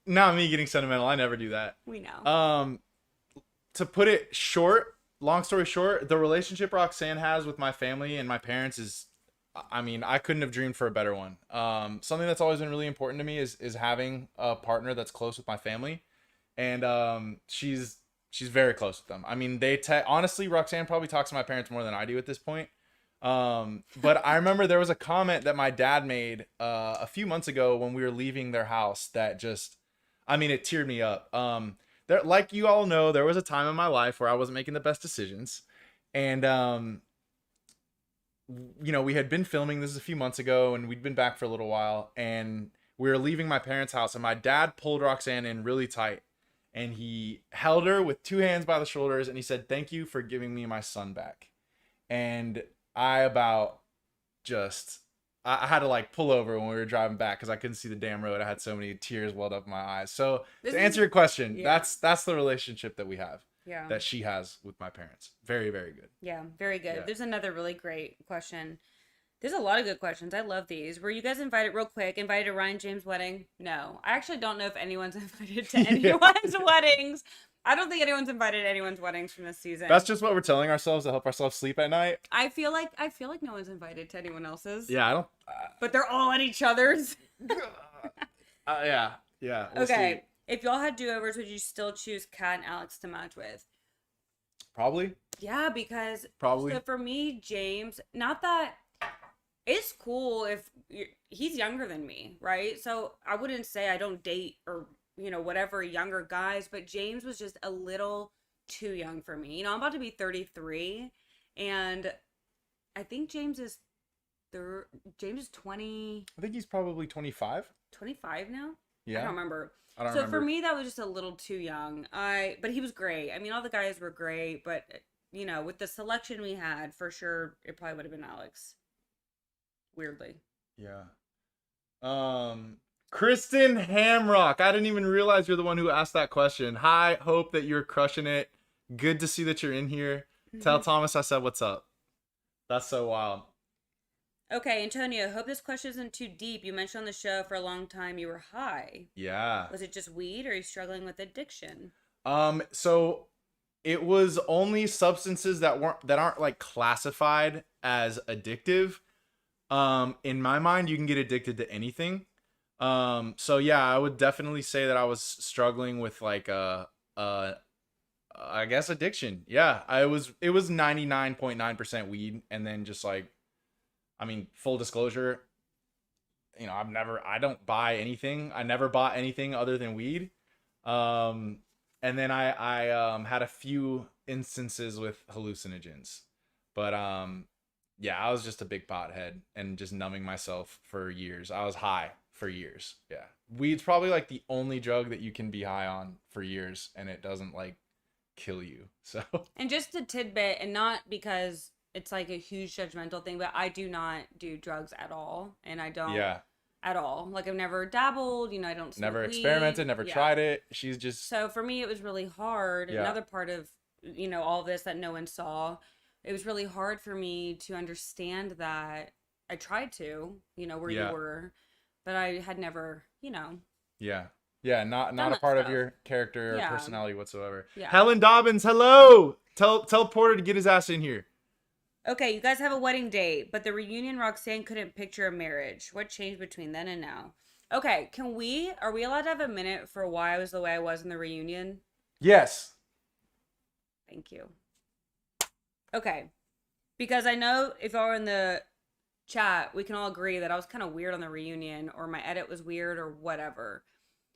S1: Not me getting sentimental. I never do that.
S2: We know.
S1: To put it short, long story short, the relationship Roxanne has with my family and my parents is, I mean, I couldn't have dreamed for a better one. Something that's always been really important to me is having a partner that's close with my family, and she's very close with them. I mean, honestly, Roxanne probably talks to my parents more than I do at this point. But I remember there was a comment that my dad made a few months ago when we were leaving their house that just, I mean, it teared me up. There, like you all know, there was a time in my life where I wasn't making the best decisions, and you know, we had been filming this a few months ago, and we'd been back for a little while, and we were leaving my parents' house, and my dad pulled Roxanne in really tight, and he held her with two hands by the shoulders, and he said, "Thank you for giving me my son back." And I about just, I had to like pull over when we were driving back because I couldn't see the damn road. I had so many tears welled up in my eyes. So to answer your question,
S2: yeah.
S1: that's the relationship that we have,
S2: Yeah.
S1: that she has with my parents. Very, very good.
S2: Yeah, very good.
S1: Yeah.
S2: There's another really great question. There's a lot of good questions. I love these. Were you guys invited, real quick, invited to Ryan James' wedding? No. I actually don't know if anyone's invited to anyone's weddings. I don't think anyone's invited to anyone's weddings from this season.
S1: That's just what we're telling ourselves to help ourselves sleep at night.
S2: I feel like no one's invited to anyone else's.
S1: Yeah, I don't.
S2: But they're all at each other's.
S1: Yeah. We'll
S2: Okay.
S1: see.
S2: If y'all had do-overs, would you still choose Kat and Alex to match with?
S1: Probably.
S2: Yeah, because
S1: Probably.
S2: so for me, James, not that it's cool if he's younger than me, right? So I wouldn't say I don't date or, you know, whatever younger guys, but James was just a little too young for me. You know, I'm about to be 33, and I think James is 20,
S1: I think he's probably 25.
S2: 25 now?
S1: Yeah.
S2: I don't remember.
S1: I don't
S2: So
S1: remember.
S2: for me, that was just a little too young. But he was great. I mean, all the guys were great, but you know, with the selection we had, for sure, it probably would have been Alex. Weirdly.
S1: Yeah. Kristen Hamrock. I didn't even realize you're the one who asked that question. Hi, hope that you're crushing it. Good to see that you're in here. Tell Thomas I said what's up. That's so wild.
S2: Okay, Antonio, hope this question isn't too deep. You mentioned on the show for a long time you were high.
S1: Yeah.
S2: Was it just weed, or are you struggling with addiction?
S1: So it was only substances that aren't like classified as addictive. In my mind, you can get addicted to anything. So yeah, I would definitely say that I was struggling with like I guess addiction. Yeah, it was 99.9% weed, and then just like, I mean, full disclosure, you know, I don't buy anything. I never bought anything other than weed. And then I had a few instances with hallucinogens, but yeah, I was just a big pothead and just numbing myself for years. I was high for years. Yeah. Weed's probably like the only drug that you can be high on for years and it doesn't like kill you. So,
S2: And just a tidbit, and not because it's like a huge judgmental thing, but I do not do drugs at all, and I don't
S1: yeah,
S2: at all. Like, I've never dabbled, you know, I don't smoke
S1: never
S2: weed.
S1: experimented, never
S2: Yeah.
S1: tried it. She's just,
S2: So for me, it was really hard.
S1: Yeah.
S2: Another part of all this that no one saw. It was really hard for me to understand that. I tried to, where you
S1: Yeah.
S2: were, but I had never,
S1: Yeah. Yeah, not
S2: done
S1: a
S2: that
S1: part of
S2: stuff.
S1: your character or
S2: Yeah.
S1: personality whatsoever.
S2: Yeah.
S1: Helen Dobbins, hello. Tell Porter to get his ass in here.
S2: Okay, you guys have a wedding date, but the reunion Roxanne couldn't picture a marriage. What changed between then and now? Okay, are we allowed to have a minute for why I was the way I was in the reunion?
S1: Yes.
S2: Thank you. Okay, because I know if I were in the chat, we can all agree that I was kind of weird on the reunion, or my edit was weird, or whatever.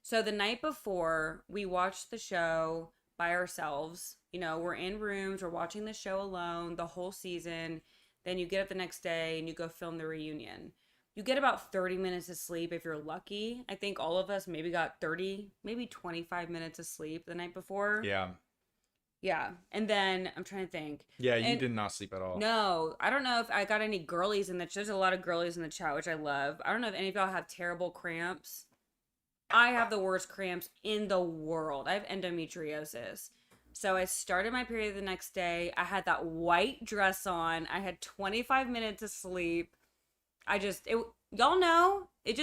S2: So the night before, we watched the show by ourselves. We're in rooms, we're watching the show alone the whole season. Then you get up the next day and you go film the reunion. You get about 30 minutes of sleep if you're lucky. I think all of us maybe got 30, maybe 25 minutes of sleep the night before.
S1: Yeah.
S2: Yeah. And then I'm trying to think.
S1: Yeah, you
S2: And-
S1: did not sleep at all.
S2: No, I don't know if I got any girlies in the chat. There's a lot of girlies in the chat, which I love. I don't know if any of y'all have terrible cramps. I have the worst cramps in the world. I have endometriosis. So I started my period the next day. I had that white dress on. I had 25 minutes of sleep. Y'all know, it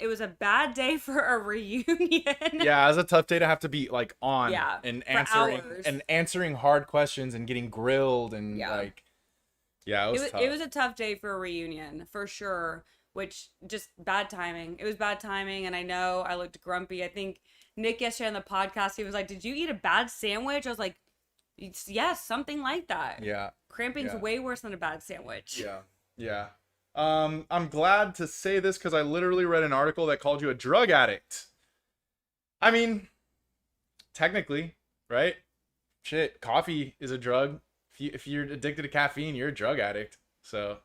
S2: was a bad day for a reunion.
S1: Yeah, it was a tough day to have to be like on
S2: Yeah,
S1: and
S2: for
S1: answering
S2: hours.
S1: and answering hard questions and getting grilled and
S2: Yeah.
S1: like yeah, it was tough.
S2: It was a tough day for a reunion, for sure, which just bad timing. It was bad timing, and I know I looked grumpy. I think Nick yesterday on the podcast, he was like, "Did you eat a bad sandwich?" I was like, "Yes, something like that."
S1: Yeah.
S2: Cramping's
S1: Yeah.
S2: way worse than a bad sandwich.
S1: Yeah. Yeah. I'm glad to say this because I literally read an article that called you a drug addict. I mean, technically, right? Shit, coffee is a drug. If you're addicted to caffeine, you're a drug addict. So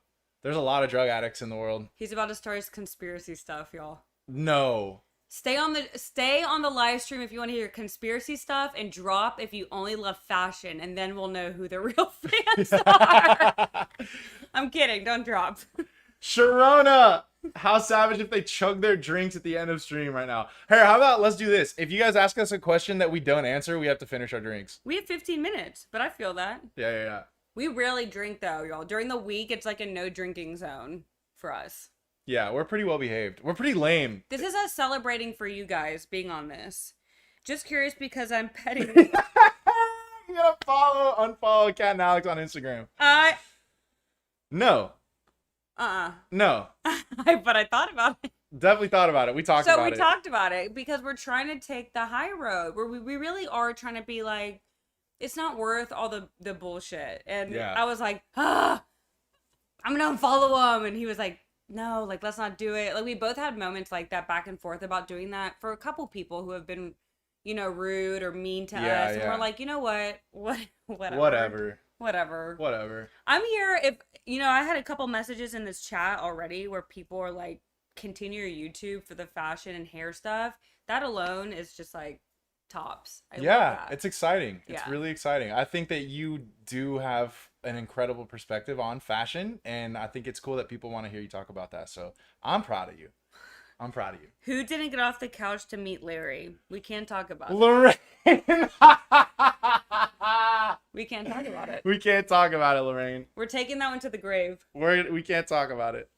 S1: there's a lot of drug addicts in the world.
S2: He's about to start his conspiracy stuff, y'all.
S1: No.
S2: Stay on the live stream if you want to hear conspiracy stuff, and drop if you only love fashion, and then we'll know who the real fans are. I'm kidding. Don't drop.
S1: Sharona, how savage if they chug their drinks at the end of stream right now. Hey, how about let's do this? If you guys ask us a question that we don't answer, we have to finish our drinks.
S2: We have 15 minutes, but I feel that.
S1: Yeah.
S2: We rarely drink though, y'all. During the week, it's like a no drinking zone for us.
S1: Yeah, we're pretty well behaved. We're pretty lame.
S2: This is us celebrating for you guys being on this. Just curious because I'm petty.
S1: You gotta unfollow Cat and Alex on Instagram. No. No.
S2: But I thought about it.
S1: Definitely thought about it. We talked about it.
S2: So we talked about it because we're trying to take the high road where we really are trying to be like, it's not worth all the bullshit. And
S1: Yeah.
S2: I was like, I'm gonna unfollow him. And he was like, no, like, let's not do it. Like, we both had moments like that back and forth about doing that for a couple people who have been, rude or mean to
S1: Yeah,
S2: us. And
S1: yeah.
S2: we're like, you know what? Whatever. I'm here if, I had a couple messages in this chat already where people are like, continue your YouTube for the fashion and hair stuff. That alone is just like tops. I love that.
S1: It's exciting. It's
S2: Yeah.
S1: really exciting. I think that you do have an incredible perspective on fashion, and I think it's cool that people want to hear you talk about that. So I'm proud of you.
S2: Who didn't get off the couch to meet Larry? We can't talk about it.
S1: Lorraine.
S2: We can't talk about it.
S1: We can't talk about it, Lorraine.
S2: We're taking that one to the grave.
S1: We can't talk about it.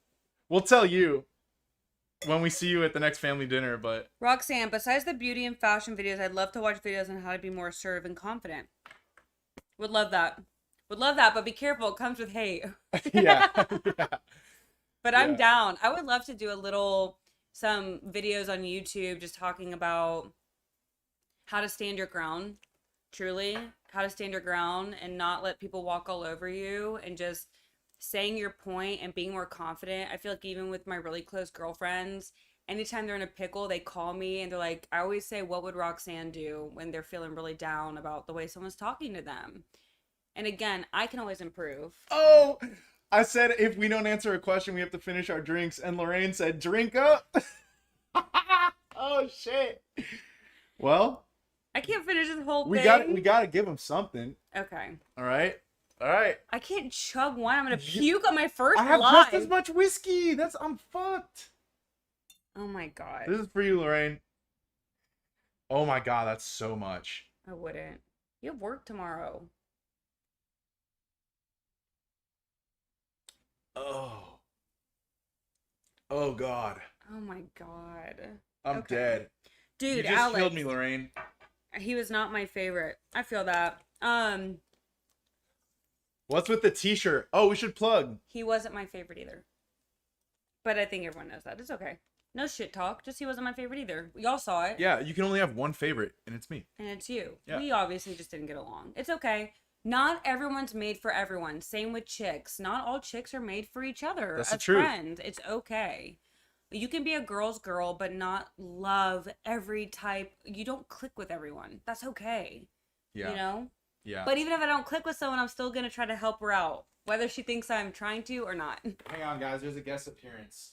S1: We'll tell you when we see you at the next family dinner, but
S2: Roxanne, besides the beauty and fashion videos, I'd love to watch videos on how to be more assertive and confident. Would love that, but be careful. It comes with hate.
S1: yeah.
S2: But I'm
S1: Yeah.
S2: down. I would love to do some videos on YouTube just talking about how to stand your ground, truly, how to stand your ground and not let people walk all over you and just saying your point and being more confident. I feel like even with my really close girlfriends, anytime they're in a pickle, they call me and they're like, I always say, what would Roxanne do when they're feeling really down about the way someone's talking to them? And again, I can always improve.
S1: Oh, I said if we don't answer a question, we have to finish our drinks, and Lorraine said, "Drink up." Oh shit. Well,
S2: I can't finish this whole
S1: we
S2: thing.
S1: got to give them something.
S2: Okay.
S1: All right.
S2: I can't chug one. I'm gonna puke on my first
S1: I have
S2: live.
S1: just as much whiskey. I'm fucked.
S2: Oh my god.
S1: This is for you, Lorraine. Oh my god, that's so much.
S2: I wouldn't. You have work tomorrow.
S1: Oh. Oh God.
S2: Oh my God.
S1: I'm
S2: Okay.
S1: dead.
S2: Dude,
S1: You just
S2: Alex.
S1: killed me, Lorraine.
S2: He was not my favorite. I feel that.
S1: What's with the t-shirt? Oh, we should plug.
S2: He wasn't my favorite either. But I think everyone knows that. It's okay. No shit talk. Just he wasn't my favorite either. Y'all saw it.
S1: Yeah, you can only have one favorite, and it's me.
S2: And it's you.
S1: Yeah.
S2: We obviously just didn't get along. It's okay. Not everyone's made for everyone. Same with chicks. Not all chicks are made for each other.
S1: That's the
S2: as
S1: truth.
S2: friends. It's okay. You can be a girl's girl, but not love every type. You don't click with everyone. That's okay.
S1: Yeah.
S2: You know?
S1: Yeah.
S2: But even if I don't click with someone, I'm still going to try to help her out. Whether she thinks I'm trying to or not.
S1: Hang on, guys. There's a guest appearance.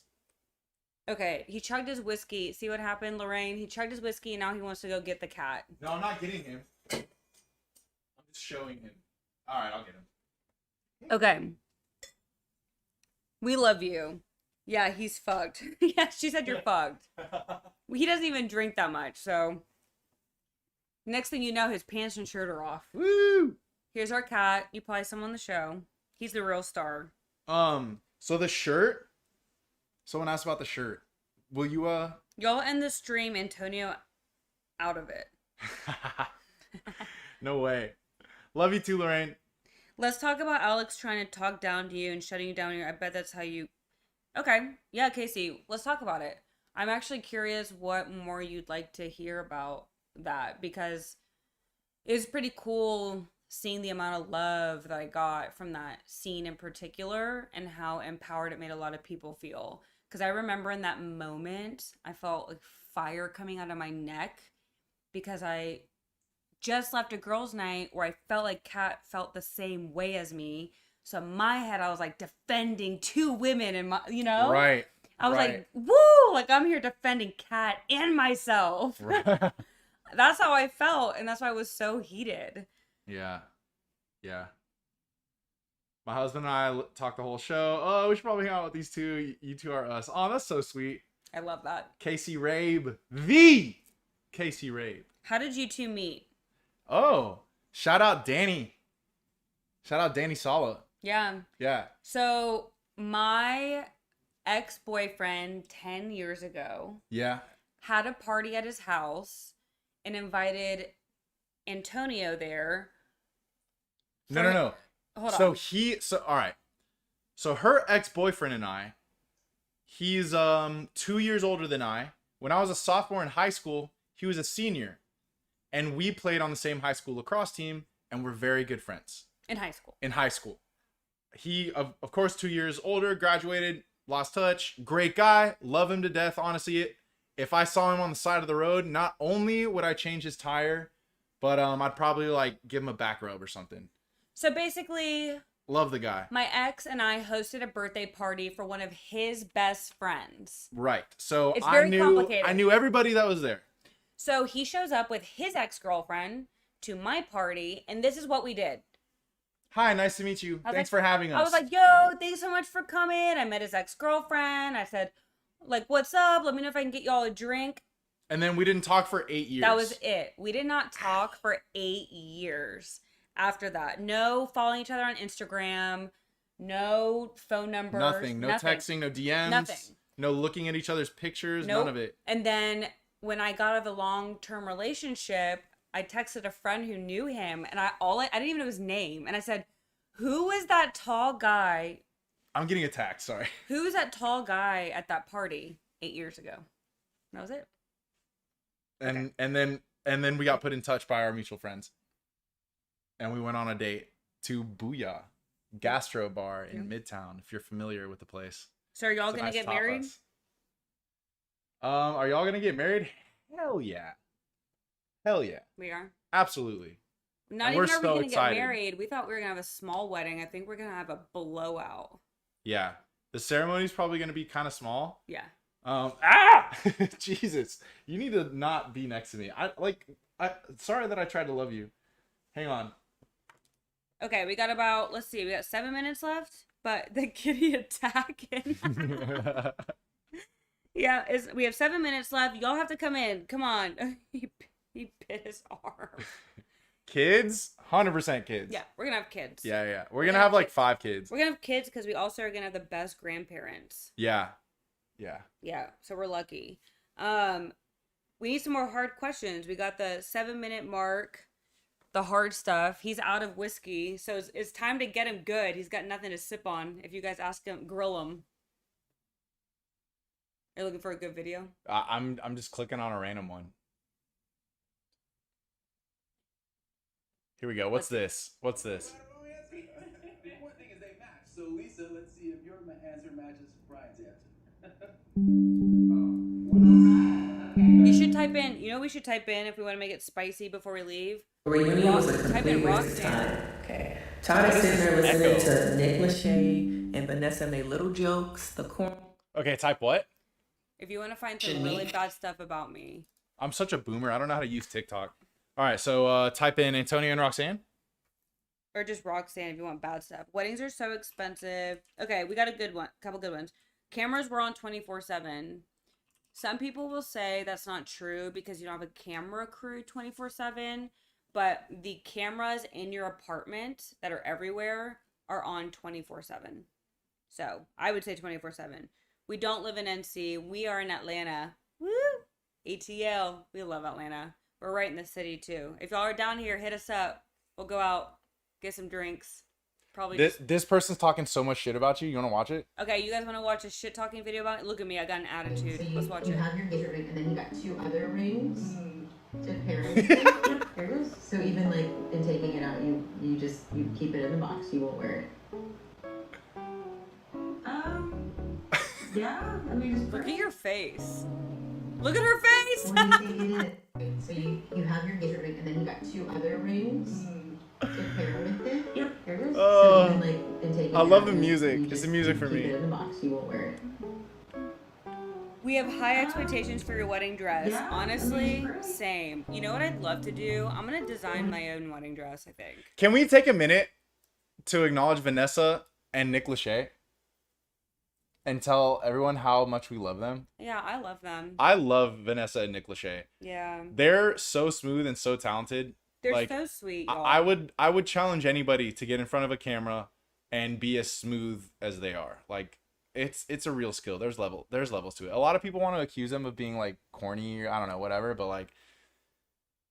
S2: Okay, he chugged his whiskey. See what happened, Lorraine? He chugged his whiskey and now he wants to go get the cat.
S1: No, I'm not getting him. I'm just showing him. All right, I'll get him.
S2: Okay. We love you. Yeah, he's fucked. Yeah, she said you're fucked. He doesn't even drink that much, so. Next thing you know, his pants and shirt are off.
S1: Woo!
S2: Here's our cat. You probably saw him on the show. He's the real star.
S1: So the shirt. Someone asked about the shirt. Will you,
S2: Y'all end the stream, Antonio out of it.
S1: No way. Love you too, Lorraine.
S2: Let's talk about Alex trying to talk down to you and shutting you down. I bet that's how you... Okay. Yeah, Casey, let's talk about it. I'm actually curious what more you'd like to hear about that, because it was pretty cool seeing the amount of love that I got from that scene in particular and how empowered it made a lot of people feel. Because I remember in that moment, I felt like fire coming out of my neck because I just left a girls' night where I felt like Kat felt the same way as me. So in my head, I was like defending two women and
S1: Right.
S2: I was
S1: right.
S2: like, woo, like I'm here defending Kat and myself.
S1: Right.
S2: That's how I felt. And that's why I was so heated.
S1: Yeah. Yeah. My husband and I talked the whole show. Oh, we should probably hang out with these two. You two are us. Oh, that's so sweet.
S2: I love that.
S1: Casey Rabe. The Casey Rabe.
S2: How did you two meet?
S1: Oh, shout out Danny. Shout out Danny Sala.
S2: Yeah.
S1: Yeah.
S2: So my ex-boyfriend 10 years ago
S1: Yeah.
S2: had a party at his house and invited Antonio there.
S1: No.
S2: Hold
S1: So
S2: on.
S1: all right. So her ex-boyfriend and I, he's 2 years older than I. When I was a sophomore in high school, he was a senior. And we played on the same high school lacrosse team and we're very good friends.
S2: In high school.
S1: In high school. He of course 2 years older, graduated, lost touch, great guy, love him to death, honestly. If I saw him on the side of the road, not only would I change his tire, but I'd probably like give him a back rub or something.
S2: So basically,
S1: Love the guy.
S2: my ex and I hosted a birthday party for one of his best friends.
S1: Right. So
S2: It's very
S1: I
S2: complicated.
S1: knew everybody that was there.
S2: So he shows up with his ex-girlfriend to my party, and this is what we did.
S1: Hi, nice to meet you.
S2: I was
S1: Thanks
S2: like-
S1: for having us.
S2: I was like, yo, thanks so much for coming. I met his ex-girlfriend. I said, like, what's up? Let me know if I can get y'all a drink.
S1: and then we didn't talk for 8 years.
S2: That was it. We did not talk for 8 years after that. No following each other on Instagram. No phone numbers.
S1: Nothing. No texting, no DMs.
S2: Nothing.
S1: No looking at each other's pictures.
S2: Nope.
S1: None of it.
S2: And then when I got out of a long-term relationship, I texted a friend who knew him, and I didn't even know his name. And I said, who is that tall guy?
S1: I'm getting attacked. Sorry.
S2: Who is that tall guy at that party 8 years ago? That was it.
S1: And then we got put in touch by our mutual friends. And we went on a date to Booyah Gastro Bar in Midtown, if you're familiar with the place.
S2: So are y'all
S1: It's a
S2: gonna
S1: nice
S2: get married?
S1: tapas. Are y'all gonna get married? Hell yeah. Hell yeah.
S2: We are.
S1: Absolutely.
S2: Not
S1: And
S2: even
S1: we're
S2: are we
S1: so
S2: gonna
S1: excited.
S2: get married. We thought we were gonna have a small wedding. I think we're gonna have a blowout.
S1: Yeah. The ceremony's probably gonna be kind of small.
S2: Yeah.
S1: Jesus. You need to not be next to me. Sorry that I tried to love you. Hang on.
S2: Okay, we got about, let's see, we got 7 minutes left, but the kitty attacking. Yeah, we have 7 minutes left. Y'all have to come in. Come on. He bit his arm.
S1: Kids? 100% kids.
S2: Yeah, we're gonna have kids.
S1: Yeah, yeah. We're gonna have like 5 kids.
S2: We're gonna have kids because we also are gonna have the best grandparents.
S1: Yeah. Yeah.
S2: Yeah, so we're lucky. We need some more hard questions. We got the 7-minute mark, the hard stuff. He's out of whiskey, so it's time to get him good. He's got nothing to sip on. If you guys ask him, grill him. Are you looking for a good video?
S1: I'm just clicking on a random one. Here we go. What's this? What's this?
S6: The important thing is they match. So Lisa, let's see if your answer matches Brian's answer.
S2: You should type in, you know we should type in if we want to make it spicy before we leave?
S7: Reunion was a
S2: Type in
S7: complete waste of
S2: Roxanne.
S7: time. Okay. Tired of sitting there listening to Nick Lachey and Vanessa and their little jokes, the corn.
S1: Okay, type what?
S2: If you want to find some really bad stuff about me.
S1: I'm such a boomer. I don't know how to use TikTok. All right, so type in Antonio and Roxanne.
S2: Or just Roxanne if you want bad stuff. Weddings are so expensive. Okay, we got a good one. Couple good ones. Cameras were on 24/7. Some people will say that's not true because you don't have a camera crew 24/7. But the cameras in your apartment that are everywhere are on 24/7. So I would say 24/7. We don't live in NC. We are in Atlanta. Woo! ATL. We love Atlanta. We're right in the city too. If y'all are down here, hit us up. We'll go out, get some drinks. Probably.
S1: This person's talking so much shit about you. You want to watch it?
S2: Okay, you guys want to watch a shit talking video about it? Look at me, I got an attitude.
S8: So
S2: Let's watch
S8: you
S2: it.
S8: have your engagement ring, and then you got 2 other rings to pair with it. So even like in taking it out, you keep it in the box. You won't wear it.
S7: Yeah, I mean,
S2: Look at your face. Look at her face.
S8: What do you think it is? So you have your engagement ring, and then you got 2 other rings to pair with it. Yep. So even like in taking
S1: I
S8: it
S1: love
S8: out,
S1: the music. It's the music for
S8: keep
S1: me.
S8: it in the box. You won't wear it.
S2: We have high expectations for your wedding dress.
S7: Yeah,
S2: Honestly, same. You know what I'd love to do? I'm going to design my own wedding dress, I think.
S1: Can we take a minute to acknowledge Vanessa and Nick Lachey and tell everyone how much we love them?
S2: Yeah, I love them.
S1: I love Vanessa and Nick Lachey.
S2: Yeah.
S1: They're so smooth and so talented.
S2: They're
S1: like,
S2: so sweet, y'all.
S1: I would challenge anybody to get in front of a camera and be as smooth as they are. Like it's a real skill. There's levels to it. A lot of people want to accuse them of being like corny or I don't know, whatever, but like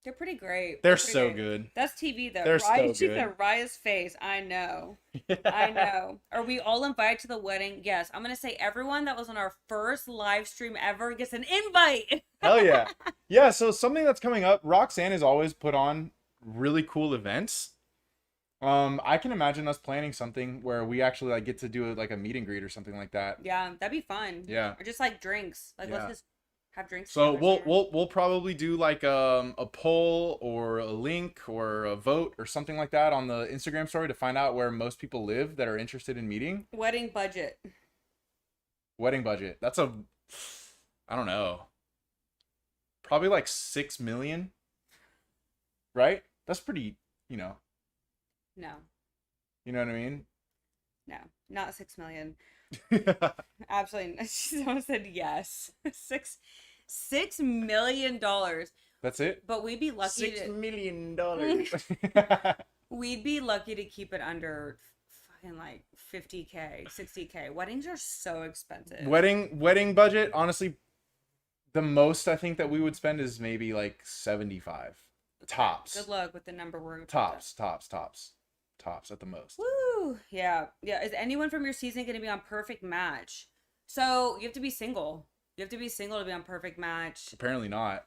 S2: They're pretty great.
S1: they're
S2: pretty
S1: so
S2: great.
S1: good.
S2: That's TV though.
S1: They're
S2: Ryan,
S1: so
S2: she
S1: good.
S2: said Raya's face. I know. I know. Are we all invited to the wedding? Yes. I'm gonna say everyone that was on our first live stream ever gets an invite.
S1: Hell yeah. Yeah, so something that's coming up, Roxanne has always put on really cool events. I can imagine us planning something where we actually like get to do like a meet and greet or something like that.
S2: Yeah, that'd be fun.
S1: Yeah.
S2: Or just like drinks. Like
S1: Yeah.
S2: let's just have drinks.
S1: So
S2: together.
S1: we'll probably do like a poll or a link or a vote or something like that on the Instagram story to find out where most people live that are interested in meeting.
S2: Wedding budget.
S1: Wedding budget. That's I don't know. Probably like 6 million. Right? That's pretty,
S2: No.
S1: you know what I mean?
S2: No. Not 6 million. Absolutely not. Someone said yes. $6 million.
S1: That's it?
S2: But we'd be lucky
S1: $6
S2: to
S1: million.
S2: we'd be lucky to keep it under fucking like 50K, 60K. Weddings are so expensive.
S1: Wedding budget, honestly, the most I think that we would spend is maybe like 75. Tops.
S2: Good luck with the number we're
S1: Tops at the most.
S2: Woo! Yeah. Yeah. Is anyone from your season going to be on Perfect Match? So you have to be single. You have to be single to be on Perfect Match.
S1: Apparently not.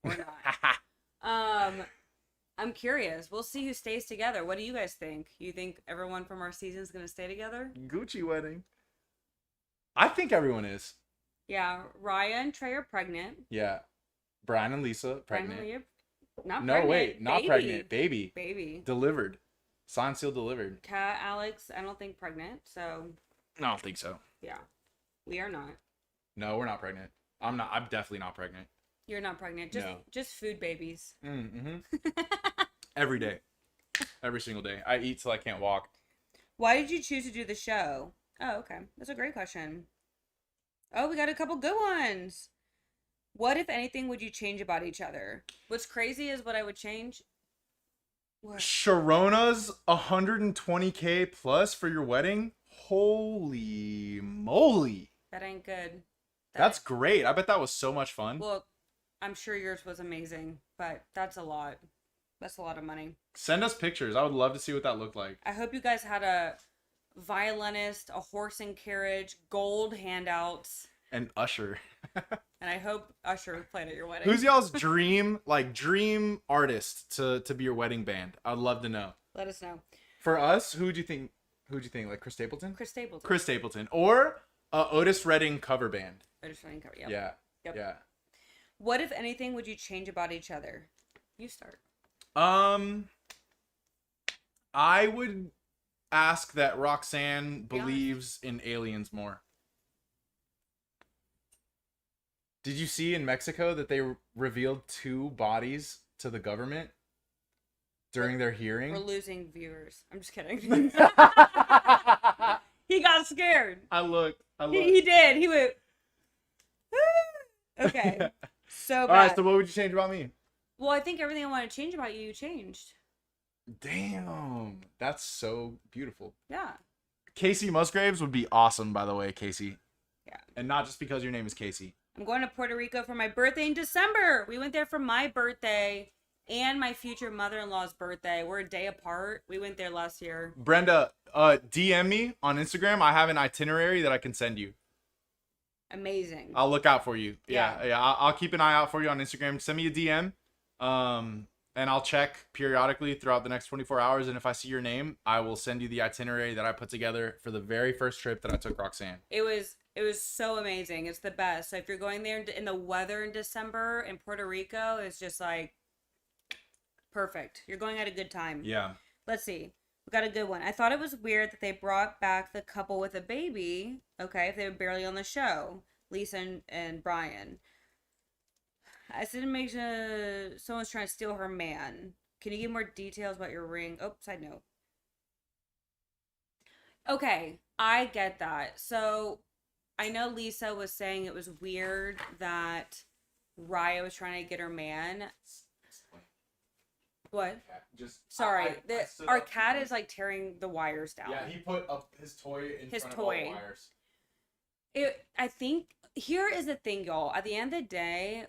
S2: Or not. I'm curious. We'll see who stays together. What do you guys think? You think everyone from our season is going to stay together?
S1: Gucci wedding. I think everyone is.
S2: Yeah. Raya and Trey are pregnant.
S1: Yeah. Brian and Lisa,
S2: Brian
S1: pregnant.
S2: and Leah, not
S1: No,
S2: pregnant.
S1: wait, not
S2: Baby.
S1: pregnant. Baby.
S2: Baby.
S1: Delivered. Signed, sealed, delivered.
S2: Kat, Alex, I don't think pregnant. So,
S1: I don't think so.
S2: yeah. We are not.
S1: No, we're not pregnant. I'm definitely not pregnant.
S2: You're not pregnant.
S1: No.
S2: Just food babies.
S1: Mm-hmm. Every day. Every single day. I eat till I can't walk.
S2: Why did you choose to do the show? Oh, okay. That's a great question. Oh, we got a couple good ones. What, if anything, would you change about each other? What's crazy is what I would change What?
S1: Sharona's 120K plus for your wedding? Holy moly.
S2: That ain't good.
S1: That's great. I bet that was so much fun.
S2: Well, I'm sure yours was amazing, but that's a lot. That's a lot of money.
S1: Send us pictures. I would love to see what that looked like.
S2: I hope you guys had a violinist, a horse and carriage, gold handouts,
S1: And Usher.
S2: and I hope Usher played at your wedding.
S1: Who's y'all's dream artist to be your wedding band? I'd love to know.
S2: Let us know.
S1: For us, who would you think? Like Chris Stapleton?
S2: Chris Stapleton.
S1: Chris Stapleton. Or Otis Redding cover band.
S2: Otis Redding cover. Yep.
S1: Yeah.
S2: Yep.
S1: Yeah.
S2: What, if anything, would you change about each other? You start.
S1: I would ask that Roxanne
S2: Be honest.
S1: believes in aliens more. Did you see in Mexico that they revealed 2 bodies to the government during their hearing?
S2: We're losing viewers. I'm just kidding. He got scared.
S1: I looked.
S2: He did. He went. Okay. So bad.
S1: All right, so what would you change about me?
S2: Well, I think everything I want to change about you, you changed.
S1: Damn, that's so beautiful.
S2: Yeah.
S1: Casey Musgraves would be awesome, by the way, Casey.
S2: Yeah.
S1: And not just because your name is Casey.
S2: I'm going to Puerto Rico for my birthday in December. We went there for my birthday and my future mother-in-law's birthday. We're a day apart. We went there last year.
S1: Brenda, DM me on Instagram. I have an itinerary that I can send you.
S2: Amazing.
S1: I'll look out for you.
S2: Yeah.
S1: Yeah. I'll keep an eye out for you on Instagram. Send me a DM. And I'll check periodically throughout the next 24 hours. And if I see your name, I will send you the itinerary that I put together for the very first trip that I took Roxanne.
S2: It was so amazing. It's the best. So if you're going there in the weather in December in Puerto Rico, it's just like perfect. You're going at a good time.
S1: Yeah.
S2: Let's see. We got a good one. I thought it was weird that they brought back the couple with a baby. Okay, if they were barely on the show, Lisa and Brian. I said to make sure someone's trying to steal her man. Can you give more details about your ring? Oh, side note. Okay, I get that. So I know Lisa was saying it was weird that Raya was trying to get her man. What? Sorry, our cat is like tearing the wires down.
S1: Yeah, he put up his toy in
S2: His
S1: front of all the
S2: toy.
S1: wires.
S2: I think here is the thing, y'all. At the end of the day,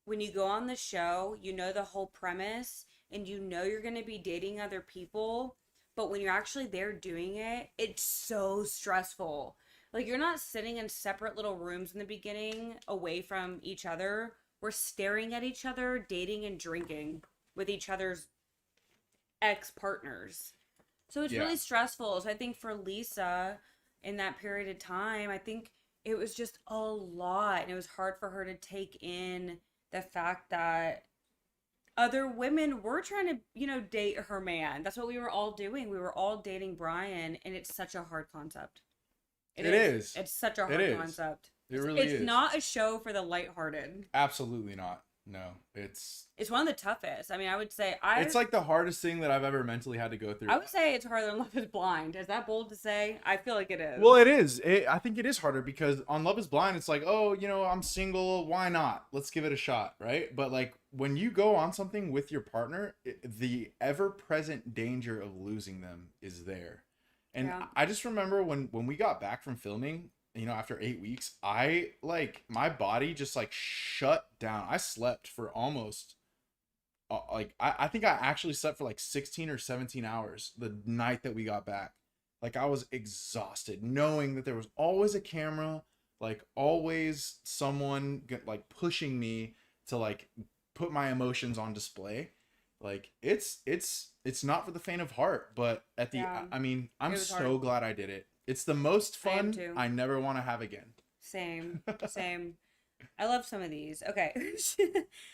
S2: when you go on the show, you know the whole premise and you know you're going to be dating other people, but when you're actually there doing it, it's so stressful. Like, you're not sitting in separate little rooms in the beginning away from each other. We're staring at each other, dating and drinking with each other's ex-partners. So it's really stressful. So I think for Lisa, in that period of time, I think it was just a lot. And it was hard for her to take in the fact that other women were trying to, date her man. That's what we were all doing. We were all dating Brian, and it's such a hard concept.
S1: It is.
S2: It's such a hard concept.
S1: It really is.
S2: It's not a show for the lighthearted.
S1: Absolutely not. No, it's
S2: one of the toughest. I mean, I would say
S1: it's like the hardest thing that I've ever mentally had to go through.
S2: I would say it's harder than Love is Blind. Is that bold to say? I feel like it is.
S1: Well, it is. I think it is harder because on Love is Blind, it's like, oh, I'm single. Why not? Let's give it a shot, right? But like when you go on something with your partner, the ever-present danger of losing them is there. And I just remember when we got back from filming, after 8 weeks, my body just like shut down. I slept for almost I think I actually slept for like 16 or 17 hours the night that we got back. Like, I was exhausted knowing that there was always a camera, like always someone like pushing me to like put my emotions on display. Like, it's not for the faint of heart, but at the I mean, I'm so glad I did it. It's the most fun I never want to have again.
S2: Same. I love some of these. Okay.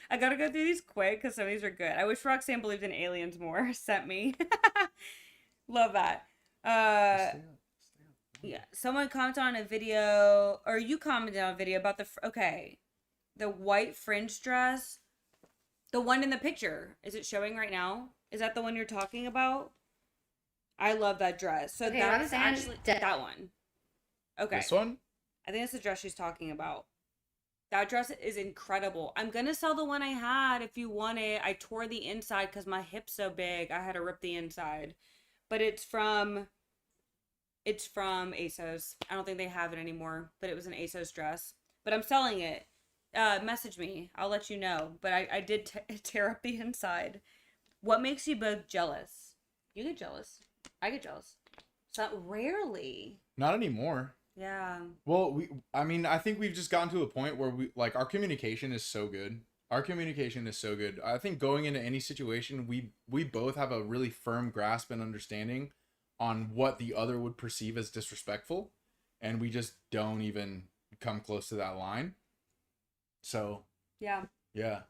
S2: I gotta go through these quick because some of these are good. I wish Roxanne believed in aliens more. Sent me. Love that. Yeah. Someone commented on a video, or you commented on a video about the white fringe dress. The one in the picture. Is it showing right now? Is that the one you're talking about? I love that dress. So that is actually that one. Okay.
S1: This one?
S2: I think that's the dress she's talking about. That dress is incredible. I'm gonna sell the one I had if you want it. I tore the inside because my hip's so big. I had to rip the inside. But it's from ASOS. I don't think they have it anymore, but it was an ASOS dress. But I'm selling it. Message me. I'll let you know. But I did tear up the inside. What makes you both jealous? You get jealous. I get jealous. So rarely.
S1: Not anymore.
S2: Yeah.
S1: Well, I mean, I think we've just gotten to a point where our communication is so good. Our communication is so good. I think going into any situation, we both have a really firm grasp and understanding on what the other would perceive as disrespectful, and we just don't even come close to that line. So,
S2: Yeah.
S1: yeah.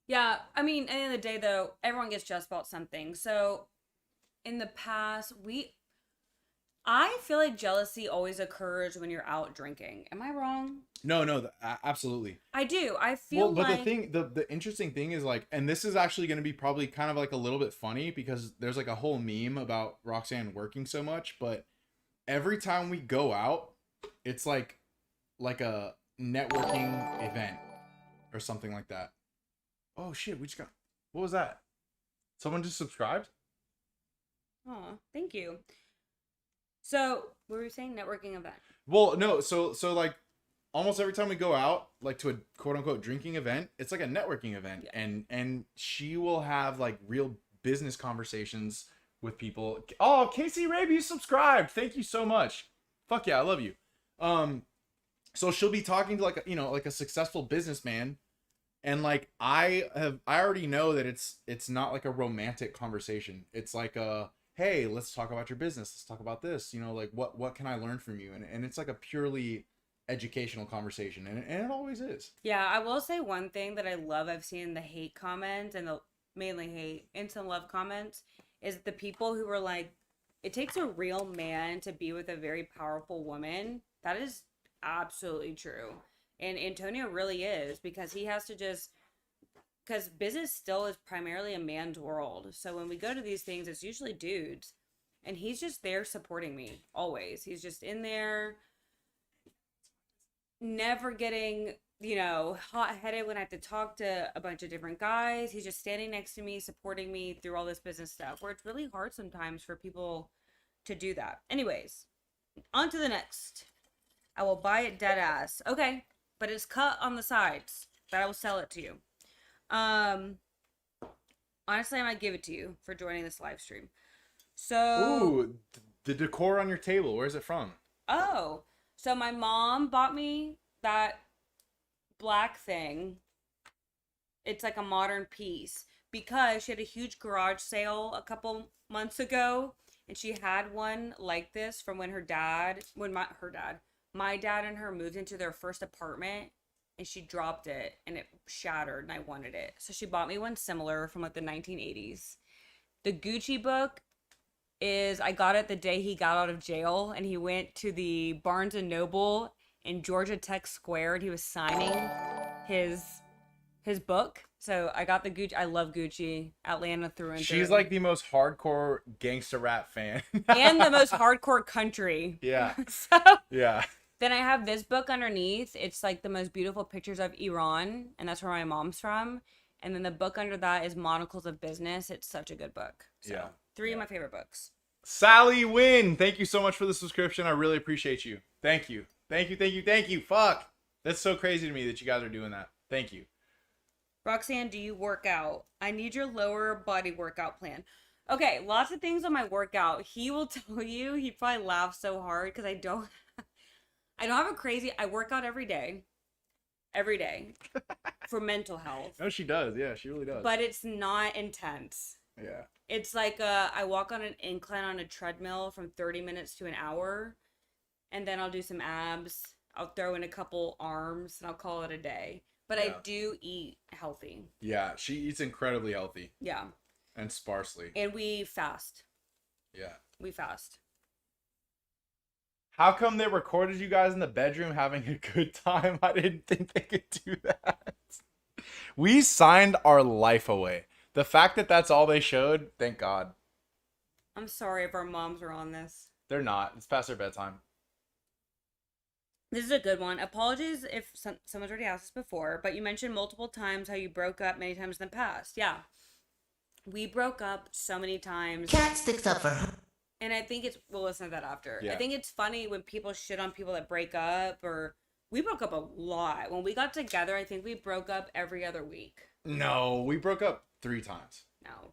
S2: Yeah. I mean, at the end of the day, though, everyone gets jealous about something. So, in the past, I feel like jealousy always occurs when you're out drinking. Am I wrong?
S1: No, absolutely.
S2: I do. I feel
S1: But
S2: like
S1: the thing, the interesting thing is like, and this is actually going to be probably kind of like a little bit funny because there's like a whole meme about Roxanne working so much, but every time we go out, it's like a networking event or something like that. Oh shit, we just got, what was that? Someone just subscribed?
S2: Oh, thank you. So, what were you saying? Networking event.
S1: Well, no, so like almost every time we go out, like to a quote unquote drinking event, it's like a networking event.
S2: Yeah.
S1: And she will have like real business conversations with people. Oh, Casey Rabe, you subscribed. Thank you so much. Fuck yeah, I love you. So she'll be talking to like like a successful businessman, and like I already know that it's not like a romantic conversation. It's like hey, let's talk about your business. Let's talk about this. Like what can I learn from you? And it's like a purely educational conversation, and it always is.
S2: Yeah, I will say one thing that I love. I've seen the hate comments and the mainly hate and some love comments is the people who were like, it takes a real man to be with a very powerful woman. That is absolutely true. And Antonio really is because he has to because business still is primarily a man's world. So when we go to these things, it's usually dudes. And he's just there supporting me always. He's just in there, never getting, hot-headed when I have to talk to a bunch of different guys. He's just standing next to me, supporting me through all this business stuff, where it's really hard sometimes for people to do that. Anyways, on to the next. I will buy it dead ass. Okay, but it's cut on the sides, but I will sell it to you. Honestly, I might give it to you for joining this live stream. So,
S1: Ooh, the decor on your table. Where's it from?
S2: oh, so my mom bought me that black thing. It's like a modern piece because she had a huge garage sale a couple months ago, and she had one like this from when my dad and her moved into their first apartment, and she dropped it and it shattered and I wanted it. So she bought me one similar from like the 1980s. The Gucci book I got it the day he got out of jail, and he went to the Barnes and Noble in Georgia Tech Square and he was signing his book. So I got the Gucci. I love Gucci. Atlanta through and through.
S1: She's like the most hardcore gangster rap fan.
S2: And the most hardcore country.
S1: Yeah.
S2: So
S1: Yeah.
S2: then I have this book underneath. It's like the most beautiful pictures of Iran, and that's where my mom's from. And then the book under that is Monocles of Business. It's such a good book. So,
S1: Yeah.
S2: 3 of my favorite books.
S1: Sally Wynn, thank you so much for the subscription. I really appreciate you. Thank you. Thank you. Fuck. That's so crazy to me that you guys are doing that. Thank you.
S2: Roxanne, do you work out? I need your lower body workout plan. Okay, lots of things on my workout. He will tell you, he probably laughs so hard because I don't have a crazy, I work out every day for mental health.
S1: No, she does. Yeah, she really does.
S2: But it's not intense.
S1: Yeah.
S2: It's like I walk on an incline on a treadmill from 30 minutes to an hour, and then I'll do some abs. I'll throw in a couple arms, and I'll call it a day. But I do eat healthy.
S1: Yeah, she eats incredibly healthy.
S2: Yeah.
S1: And sparsely.
S2: And we fast.
S1: Yeah.
S2: We fast.
S1: How come they recorded you guys in the bedroom having a good time? I didn't think they could do that. We signed our life away. The fact that that's all they showed, thank God.
S2: I'm sorry if our moms are on this.
S1: They're not. It's past their bedtime.
S2: This is a good one. Apologies if someone's already asked this before, but you mentioned multiple times how you broke up many times in the past. Yeah. We broke up so many times.
S9: Cat sticks up for her.
S2: And I think we'll listen to that after.
S1: Yeah.
S2: I think it's funny when people shit on people that break up, or we broke up a lot. When we got together, I think we broke up every other week.
S1: No, we broke up 3 times.
S2: No.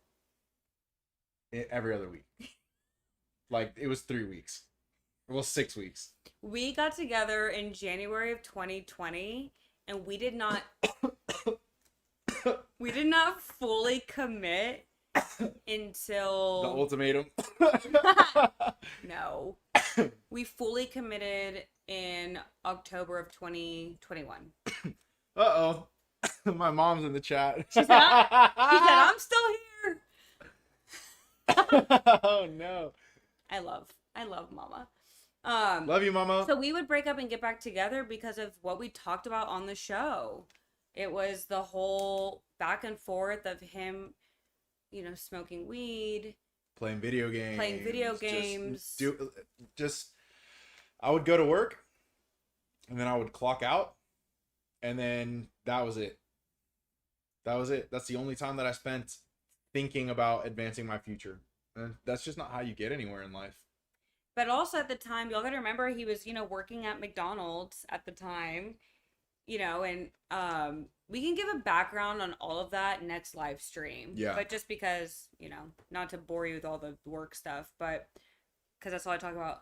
S1: Every other week. Like, it was 3 weeks. Well, 6 weeks.
S2: We got together in January of 2020, and we did not fully commit until
S1: The ultimatum.
S2: No. We fully committed in October of 2021.
S1: Uh-oh. My mom's in the chat.
S2: She said, I'm still here.
S1: Oh, no.
S2: I love Mama.
S1: Love you, Mama.
S2: So we would break up and get back together because of what we talked about on the show. It was the whole back and forth of him, smoking weed,
S1: Playing video games. Just I would go to work, and then I would clock out, and then that was it. That's the only time that I spent thinking about advancing my future. And that's just not how you get anywhere in life.
S2: But also at the time, y'all gotta remember he was, working at McDonald's at the time, and we can give a background on all of that next live stream.
S1: Yeah.
S2: But just because, not to bore you with all the work stuff, but because that's all I talk about.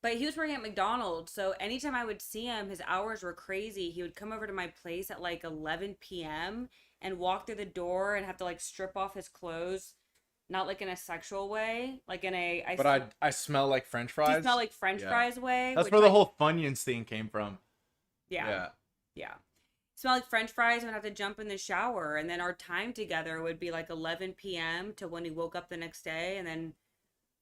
S2: But he was working at McDonald's, so anytime I would see him, his hours were crazy. He would come over to my place at like 11 p.m. and walk through the door and have to like strip off his clothes. Not like in a sexual way, like in a.
S1: I smell like French fries.
S2: You smell like French fries way.
S1: That's where the whole Funyuns thing came from.
S2: Yeah. Smell like French fries and would have to jump in the shower, and then our time together would be like 11 p.m. to when we woke up the next day, and then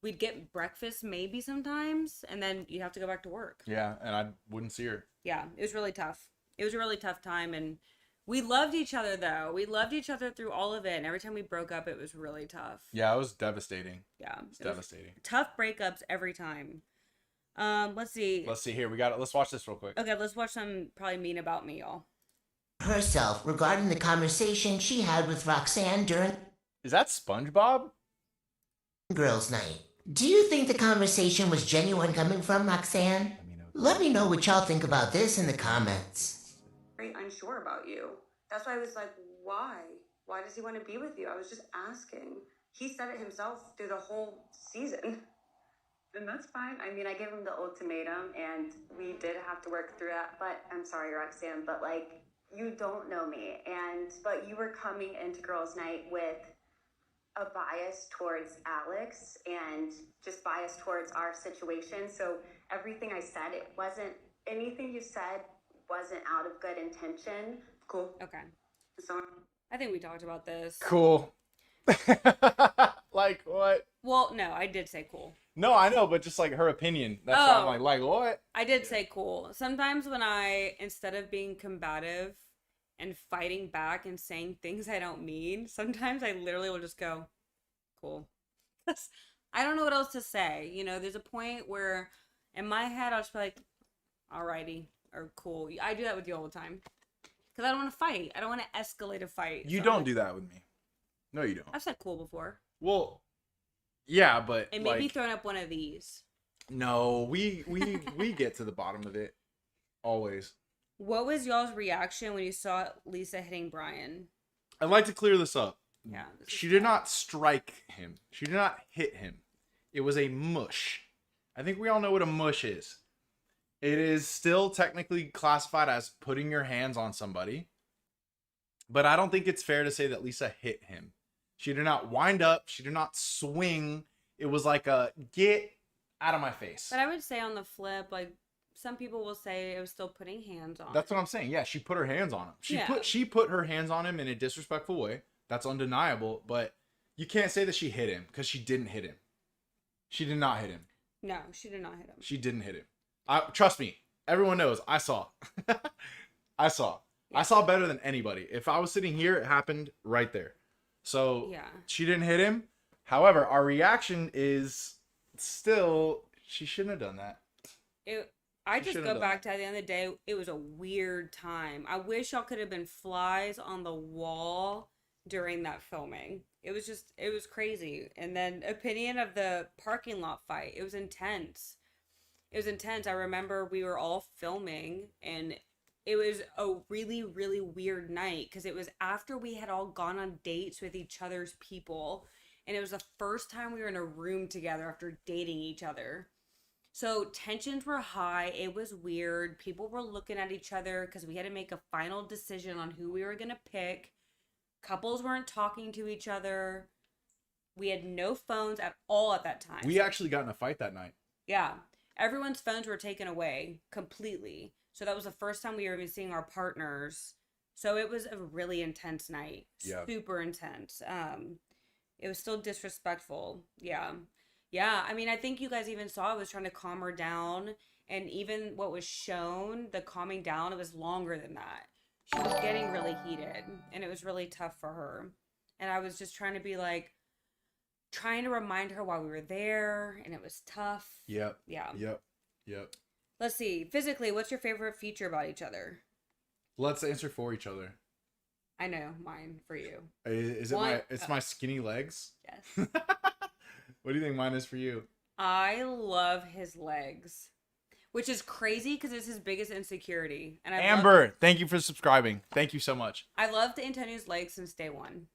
S2: we'd get breakfast maybe sometimes, and then you'd have to go back to work.
S1: Yeah, and I wouldn't see her.
S2: Yeah, it was really tough. It was a really tough time, and we loved each other, though. We loved each other through all of it, and every time we broke up, it was really tough.
S1: Yeah, it was devastating.
S2: Yeah.
S1: It's devastating.
S2: Tough breakups every time. Let's see.
S1: Let's see here. Let's watch this real quick.
S2: Okay, let's watch some probably mean about me, y'all.
S9: Herself regarding the conversation she had with Roxanne during
S1: Is that SpongeBob?
S9: girls' night. Do you think the conversation was genuine coming from Roxanne? Let me know what y'all think about this in the comments.
S2: Very unsure about you. That's why I was like, why? Why does he want to be with you? I was just asking. He said it himself through the whole season. And that's fine. I mean, I gave him the ultimatum, and we did have to work through that. But I'm sorry, Roxanne, but like, you don't know me. But you were coming into girls' night with a bias towards Alex and just bias towards our situation. So everything I said, anything you said wasn't out of good intention. Cool. Okay. So I think we talked about this.
S1: Cool. Like what?
S2: Well, no, I did say cool.
S1: No, I know, but just like her opinion. That's why I'm like what?
S2: I did say cool. Sometimes when instead of being combative and fighting back and saying things I don't mean, sometimes I literally will just go, cool. I don't know what else to say. There's a point where in my head I'll just be like, alrighty, or cool. I do that with you all the time. Because I don't want to fight. I don't want to escalate a fight.
S1: You don't do that with me. No, you don't.
S2: I've said cool before.
S1: Well, yeah, but
S2: and maybe throwing up one of these.
S1: No, we get to the bottom of it. Always.
S2: What was y'all's reaction when you saw Lisa hitting Brian?
S1: I'd like to clear this up.
S2: Yeah.
S1: She did not strike him. She did not hit him. It was a mush. I think we all know what a mush is. It is still technically classified as putting your hands on somebody. But I don't think it's fair to say that Lisa hit him. She did not wind up. She did not swing. It was like a get out of my face.
S2: But I would say on the flip, like some people will say it was still putting hands on.
S1: That's what I'm saying. Yeah, she put her hands on him. She put her hands on him in a disrespectful way. That's undeniable. But you can't say that she hit him because she didn't hit him. She did not hit him.
S2: No, she did not hit him.
S1: She didn't hit him. Trust me. Everyone knows. I saw. I saw. Yeah. I saw better than anybody. If I was sitting here, it happened right there. So yeah. She didn't hit him. However, our reaction is still, she shouldn't have done that.
S2: I
S1: She
S2: just
S1: should've
S2: go
S1: done
S2: back to at the end of the day, it was a weird time. I wish y'all could have been flies on the wall during that filming. It was crazy. And then opinion of the parking lot fight. It was intense. It was intense. I remember we were all filming and it was a really, really weird night because it was after we had all gone on dates with each other's people. And it was the first time we were in a room together after dating each other. So tensions were high. It was weird. People were looking at each other because we had to make a final decision on who we were going to pick. Couples weren't talking to each other. We had no phones at all at that time.
S1: We actually got in a fight that night.
S2: Yeah. Everyone's phones were taken away completely. So that was the first time we were even seeing our partners. So it was a really intense night.
S1: Yeah.
S2: Super intense. It was still disrespectful. Yeah. Yeah. I mean, I think you guys even saw I was trying to calm her down. And even what was shown, the calming down, it was longer than that. She was getting really heated. And it was really tough for her. And I was just trying to be like, trying to remind her why we were there, and it was tough.
S1: Yep.
S2: Yeah.
S1: Yep.
S2: Let's see. Physically, what's your favorite feature about each other?
S1: Let's answer for each other.
S2: I know mine for you.
S1: Is it my skinny legs?
S2: Yes.
S1: What do you think mine is for you?
S2: I love his legs, which is crazy because it's his biggest insecurity. And
S1: Amber, thank you for subscribing. Thank you so much.
S2: I loved Antonio's legs since day one.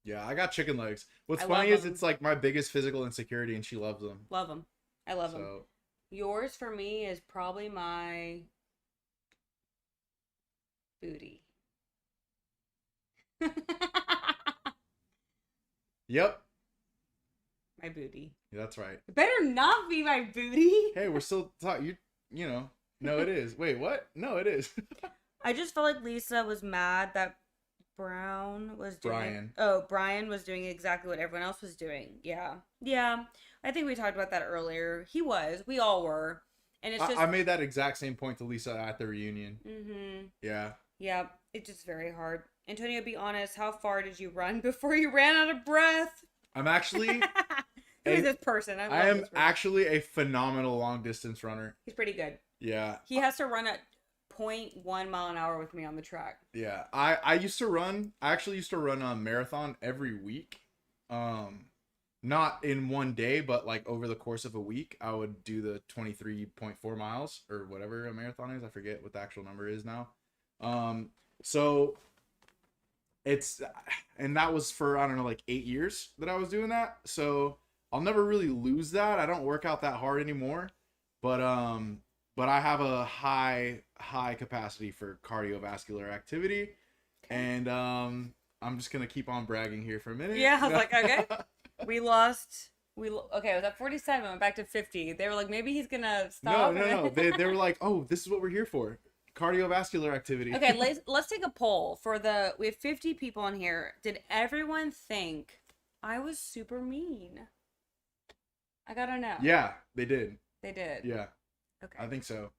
S1: Yeah, I got chicken legs. What's
S2: I
S1: funny
S2: love
S1: is
S2: them.
S1: it's like my biggest physical insecurity, and she loves them.
S2: Love them. I love them.
S1: So
S2: Yours for me is probably my booty.
S1: Yep.
S2: My booty.
S1: Yeah, that's right.
S2: It better not be my booty.
S1: Hey, we're still talking. You know. No, it is. Wait, what? No, it is.
S2: I just felt like Lisa was mad that Brian was doing exactly what everyone else was doing. Yeah. I think we talked about that earlier. He was. We all were. And it's just
S1: I made that exact same point to Lisa at the reunion.
S2: Mm-hmm.
S1: Yeah.
S2: Yeah. It's just very hard. Antonio, be honest. How far did you run before you ran out of breath?
S1: I'm actually.
S2: Who is this person?
S1: I am actually a phenomenal long distance runner.
S2: He's pretty good.
S1: Yeah.
S2: He has to run at 0.1 mile an hour with me on the track.
S1: Yeah. I actually used to run a marathon every week. Not in one day, but like over the course of a week, I would do the 23.4 miles or whatever a marathon is. I forget what the actual number is now. So and that was for, I don't know, like 8 years that I was doing that. So I'll never really lose that. I don't work out that hard anymore, but I have a high capacity for cardiovascular activity. And I'm just going to keep on bragging here for a minute.
S2: Yeah, I was like, okay. Okay, I was at 47, went back to 50. They were like, maybe he's gonna stop.
S1: No. They were like, oh, this is what we're here for. Cardiovascular activity.
S2: Okay, let's take a poll we have 50 people in here. Did everyone think I was super mean? I gotta know.
S1: Yeah, they did.
S2: They did.
S1: Yeah.
S2: Okay.
S1: I think so.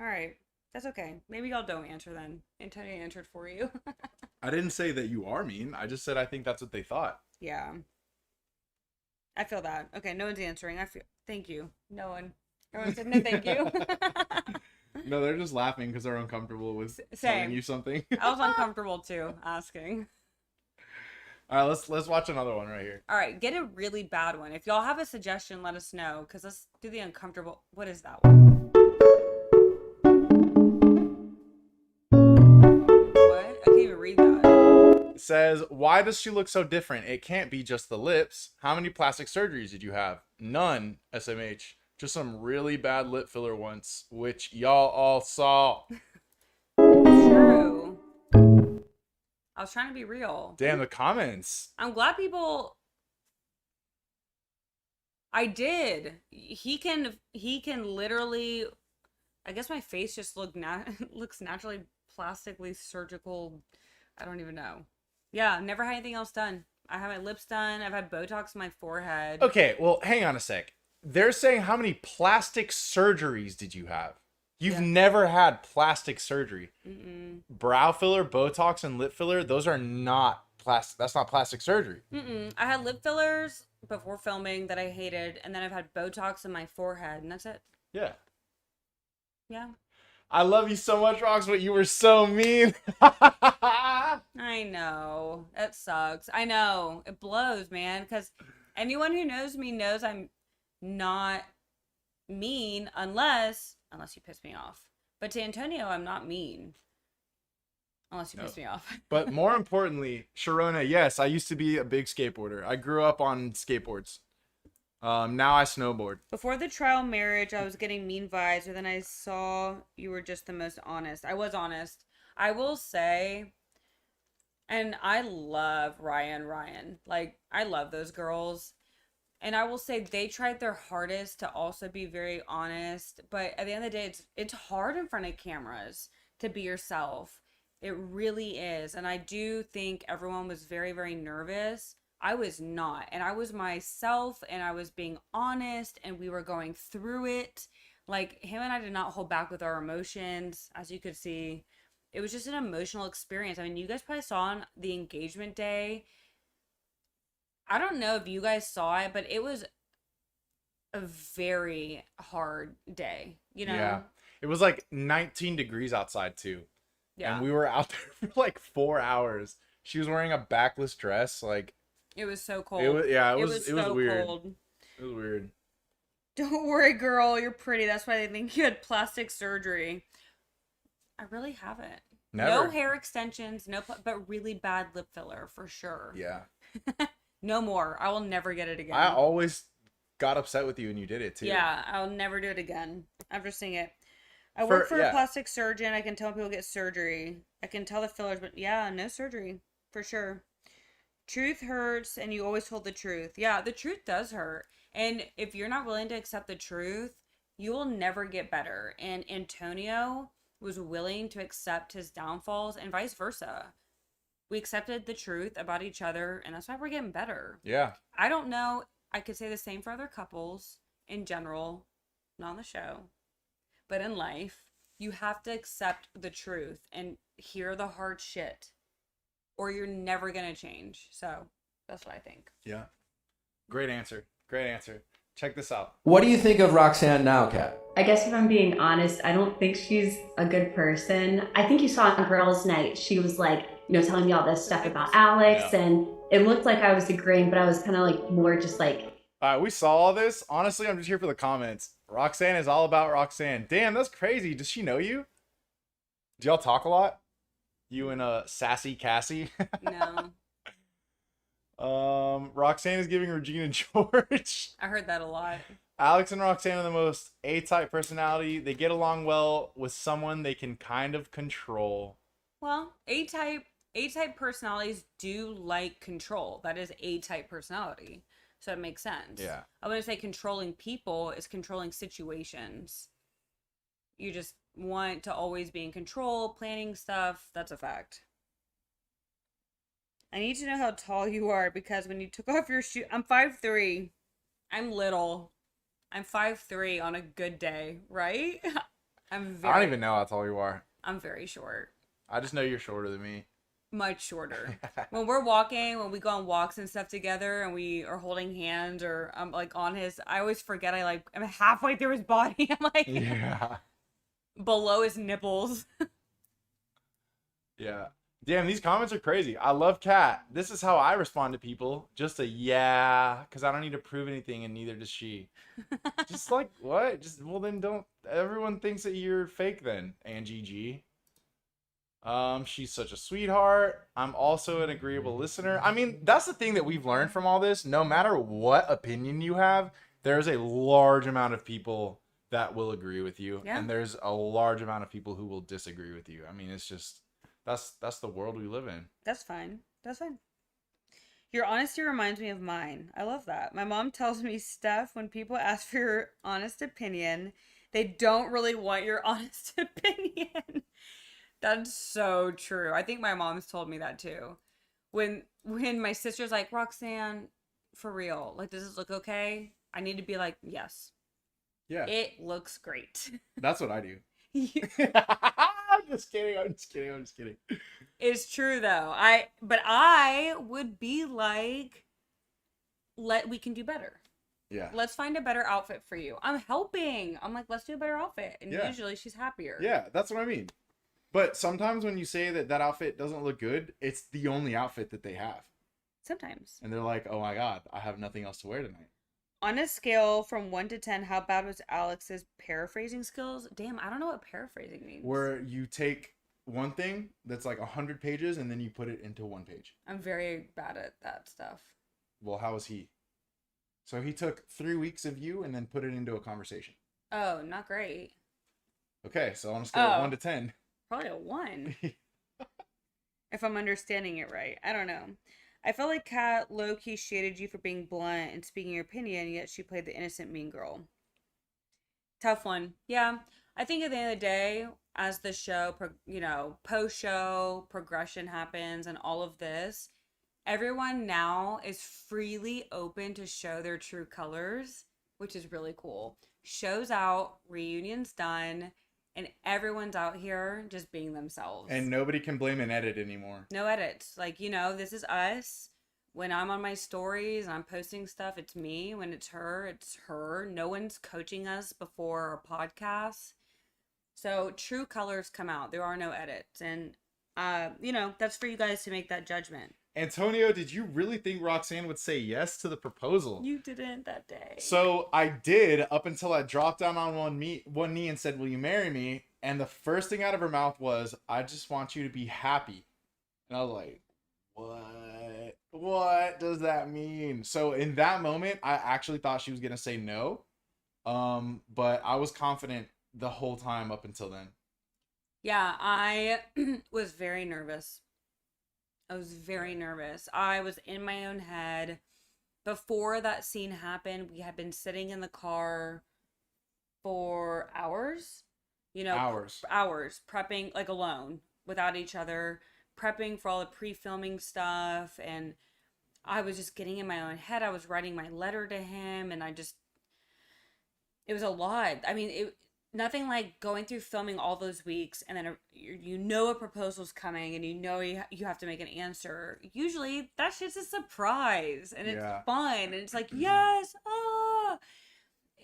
S2: All right. That's okay. Maybe y'all don't answer then. Antonio answered for you.
S1: I didn't say that you are mean. I just said I think that's what they thought.
S2: Yeah. I feel that. Okay, no one's answering. Thank you. No one. Everyone said no thank you.
S1: No, they're just laughing because they're uncomfortable with
S2: Same.
S1: telling you something.
S2: I was uncomfortable too, asking.
S1: All right, let's watch another one right here.
S2: All right, get a really bad one. If y'all have a suggestion, let us know, because let's do the uncomfortable. What is that one? What? I can't even read that.
S1: It says, why does she look so different? It can't be just the lips. How many plastic surgeries did you have? None, SMH. Just some really bad lip filler once, which y'all all saw.
S2: It's true. I was trying to be real.
S1: Damn, the comments.
S2: I'm glad people. I did. He can literally. I guess my face just looks naturally plastically surgical. I don't even know. Yeah, never had anything else done. I had my lips done. I've had Botox in my forehead.
S1: Okay, well, hang on a sec. They're saying how many plastic surgeries did you have? You've never had plastic surgery.
S2: Mm-mm.
S1: Brow filler, Botox, and lip filler, those are not plastic. That's not plastic surgery.
S2: Mm-mm. I had lip fillers before filming that I hated, and then I've had Botox in my forehead, and that's it.
S1: Yeah.
S2: Yeah.
S1: I love you so much, Rox, but you were so mean.
S2: I know. It sucks. I know. It blows, man. Because anyone who knows me knows I'm not mean unless you piss me off. But to Antonio, I'm not mean. Unless you
S1: No.
S2: piss me off.
S1: But more importantly, Sharona, yes, I used to be a big skateboarder. I grew up on skateboards. Now I snowboard.
S2: Before the trial marriage, I was getting mean vibes, but then I saw you were just the most honest. I was honest. I will say, and I love Ryan. Like, I love those girls. And I will say they tried their hardest to also be very honest. But at the end of the day, it's hard in front of cameras to be yourself. It really is. And I do think everyone was very, very nervous. I was not. And I was myself and I was being honest and we were going through it. Like, him and I did not hold back with our emotions, as you could see. It was just an emotional experience. I mean, you guys probably saw on the engagement day. I don't know if you guys saw it, but it was a very hard day, you know?
S1: Yeah. It was like 19 degrees outside too.
S2: Yeah.
S1: And we were out there for like 4 hours. She was wearing a backless dress. Like,
S2: it was so cold.
S1: it was
S2: so
S1: weird.
S2: Cold.
S1: It was weird.
S2: Don't worry, girl. You're pretty. That's why they think you had plastic surgery. I really haven't.
S1: Never.
S2: No hair extensions, but really bad lip filler for sure.
S1: Yeah.
S2: No more. I will never get it again.
S1: I always got upset with you and you did it too.
S2: Yeah, I'll never do it again after seeing it. I work for a plastic surgeon. I can tell people get surgery. I can tell the fillers, but yeah, no surgery for sure. Truth hurts, and you always told the truth. Yeah, the truth does hurt. And if you're not willing to accept the truth, you will never get better. And Antonio was willing to accept his downfalls and vice versa. We accepted the truth about each other, and that's why we're getting better.
S1: Yeah.
S2: I don't know. I could say the same for other couples in general, not on the show, but in life. You have to accept the truth and hear the hard shit, or you're never going to change. So that's what I think.
S1: Yeah. Great answer. Great answer. Check this out.
S3: What do you think of Roxanne now, Kat?
S4: I guess if I'm being honest, I don't think she's a good person. I think you saw on Girls' Night, she was like, telling me all this stuff about Alex, and it looked like I was agreeing, but I was kind of like more just like.
S1: All right, we saw all this. Honestly, I'm just here for the comments. Roxanne is all about Roxanne. Damn, that's crazy. Does she know you? Do y'all talk a lot? You and Sassy Cassie?
S2: No.
S1: Roxanne is giving Regina George.
S2: I heard that a lot.
S1: Alex and Roxanne are the most A-type personality. They get along well with someone they can kind of control.
S2: Well, A-type personalities do like control. That is A-type personality. So it makes sense.
S1: Yeah.
S2: I wouldn't say controlling people is controlling situations. You just want to always be in control, planning stuff. That's a fact. I need to know how tall you are because when you took off your shoe, I'm 5'3". I'm little. I'm 5'3" on a good day, right?
S1: I don't even know how tall you are.
S2: I'm very short.
S1: I just know you're shorter than me.
S2: Much shorter. When we're walking, when we go on walks and stuff together and we are holding hands or I'm like on his, I always forget I'm halfway through his body. I'm like
S1: Yeah.
S2: below his nipples.
S1: Yeah. Damn, these comments are crazy. I love Kat. This is how I respond to people. Just a yeah, because I don't need to prove anything and neither does she. Just like, what? Well, then don't. Everyone thinks that you're fake then, Angie G. She's such a sweetheart. I'm also an agreeable listener. I mean, that's the thing that we've learned from all this. No matter what opinion you have, there's a large amount of people that will agree with you.
S2: Yeah.
S1: And there's a large amount of people who will disagree with you. I mean, it's just, that's the world we live in.
S2: That's fine. That's fine. Your honesty reminds me of mine. I love that. My mom tells me, Steph, when people ask for your honest opinion, they don't really want your honest opinion. That's so true. I think my mom's told me that too. When my sister's like, Roxanne, for real, like, does this look okay? I need to be like, yes.
S1: Yeah.
S2: It looks great.
S1: That's what I do. I'm just kidding.
S2: It's true though. I would be like, we can do better.
S1: Yeah.
S2: Let's find a better outfit for you. I'm helping. I'm like, let's do a better outfit. And
S1: Yeah.
S2: usually she's happier.
S1: Yeah, that's what I mean. But sometimes when you say that outfit doesn't look good, it's the only outfit that they have.
S2: Sometimes.
S1: And they're like, oh my God, I have nothing else to wear tonight.
S2: On a scale from 1 to 10, how bad was Alex's paraphrasing skills? Damn, I don't know what paraphrasing means.
S1: Where you take one thing that's like 100 pages and then you put it into one page.
S2: I'm very bad at that stuff.
S1: Well, how was he? So he took 3 weeks of you and then put it into a conversation.
S2: Oh, not great.
S1: Okay, so on a scale of 1 to 10.
S2: Probably a 1. If I'm understanding it right. I don't know. I felt like Kat low-key shaded you for being blunt and speaking your opinion, yet she played the innocent mean girl. Tough one. Yeah. I think at the end of the day, as the show, post-show progression happens and all of this, everyone now is freely open to show their true colors, which is really cool. Show's out, reunion's done, and everyone's out here just being themselves.
S1: And nobody can blame an edit anymore.
S2: No edits. Like, this is us. When I'm on my stories and I'm posting stuff, it's me. When it's her, it's her. No one's coaching us before our podcast. So true colors come out. There are no edits. And, that's for you guys to make that judgment.
S1: Antonio, did you really think Roxanne would say yes to the proposal?
S2: You didn't that day.
S1: So I did, up until I dropped down on one knee and said, will you marry me? And the first thing out of her mouth was, I just want you to be happy. And I was like, what? What does that mean? So in that moment, I actually thought she was going to say no. But I was confident the whole time up until then.
S2: Yeah, I was very nervous. I was very nervous. I was in my own head. Before that scene happened, we had been sitting in the car for hours. Hours prepping, like, alone, without each other, prepping for all the pre-filming stuff. And I was just getting in my own head. I was writing my letter to him, and it was a lot. I mean, nothing like going through filming all those weeks and then a proposal's coming and you have to make an answer. Usually that shit's a surprise and it's fun and it's like, yes,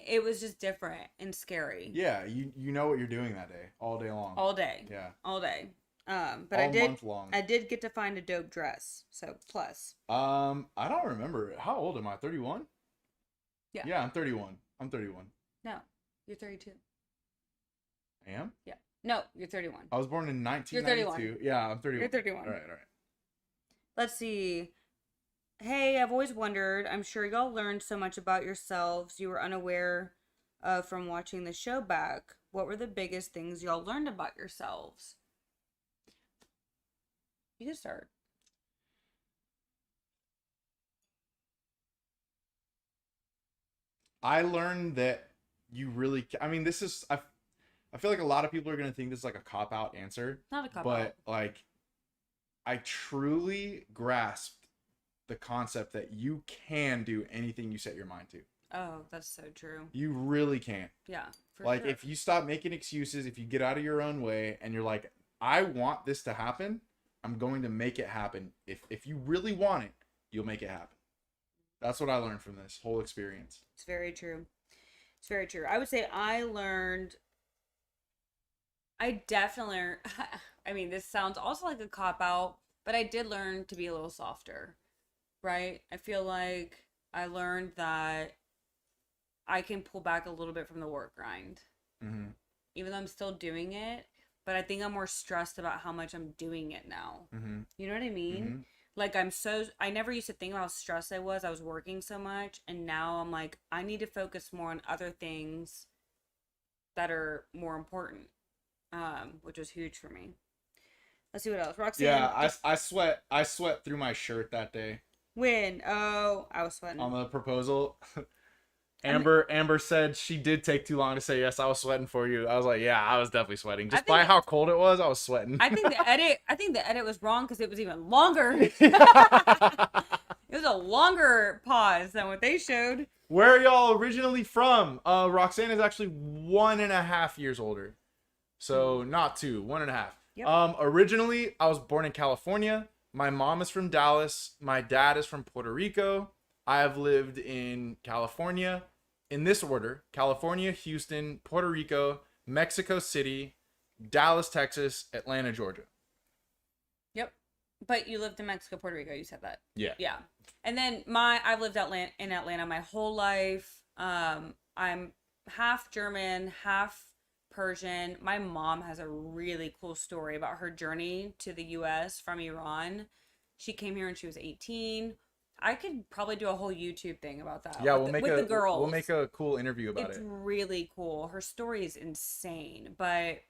S2: it was just different and scary.
S1: Yeah, you know what you're doing that day, all day long.
S2: All day.
S1: Yeah.
S2: All day. But
S1: all month long.
S2: I did get to find a dope dress. So plus.
S1: I don't remember. How old am I? 31?
S2: Yeah.
S1: Yeah, I'm 31.
S2: No, you're 32.
S1: I am?
S2: Yeah. No, you're 31.
S1: I was born in 1992.
S2: You're 31.
S1: Yeah, I'm 31.
S2: You're 31.
S1: All right.
S2: Let's see. Hey, I've always wondered. I'm sure y'all learned so much about yourselves you were unaware of from watching the show back. What were the biggest things y'all learned about yourselves? You can start.
S1: I learned that you really... I mean, this is... I feel like a lot of people are going to think this is like a cop-out answer.
S2: Not a cop-out.
S1: But, like, I truly grasped the concept that you can do anything you set your mind to.
S2: Oh, that's so true.
S1: You really can.
S2: Yeah, for
S1: like,
S2: sure.
S1: if you stop making excuses, if you get out of your own way, and you're like, I want this to happen, I'm going to make it happen. If you really want it, you'll make it happen. That's what I learned from this whole experience.
S2: It's very true. It's very true. I would say I definitely learned, I mean, this sounds also like a cop-out, but I did learn to be a little softer, right? I feel like I learned that I can pull back a little bit from the work grind.
S1: Mm-hmm.
S2: Even though I'm still doing it, but I think I'm more stressed about how much I'm doing it now.
S1: Mm-hmm.
S2: You know what I mean?
S1: Mm-hmm.
S2: Like, I never used to think about how stressed I was working so much, and now I'm like, I need to focus more on other things that are more important. Which was huge for me. Let's see what else. Roxanne.
S1: Yeah, I sweat through my shirt that day.
S2: When? Oh, I was sweating.
S1: On the proposal. Amber said she did take too long to say yes. I was sweating for you. I was like, yeah, I was definitely sweating. Just by how cold it was, I was sweating.
S2: I think the edit was wrong because it was even longer. It was a longer pause than what they showed.
S1: Where are y'all originally from? Roxanne is actually 1.5 years older. So not 2, 1.5.
S2: Yep.
S1: Originally, I was born in California. My mom is from Dallas. My dad is from Puerto Rico. I have lived in California, in this order: California, Houston, Puerto Rico, Mexico City, Dallas, Texas, Atlanta, Georgia.
S2: Yep. But you lived in Mexico, Puerto Rico. You said that.
S1: Yeah.
S2: Yeah. And then I've lived in Atlanta my whole life. I'm half German, half Persian. My mom has a really cool story about her journey to the U.S. from Iran. She came here when she was 18. I could probably do a whole YouTube thing about that.
S1: Yeah,
S2: with the girls.
S1: We'll make a cool interview about
S2: It's
S1: it.
S2: really cool. Her story is insane. But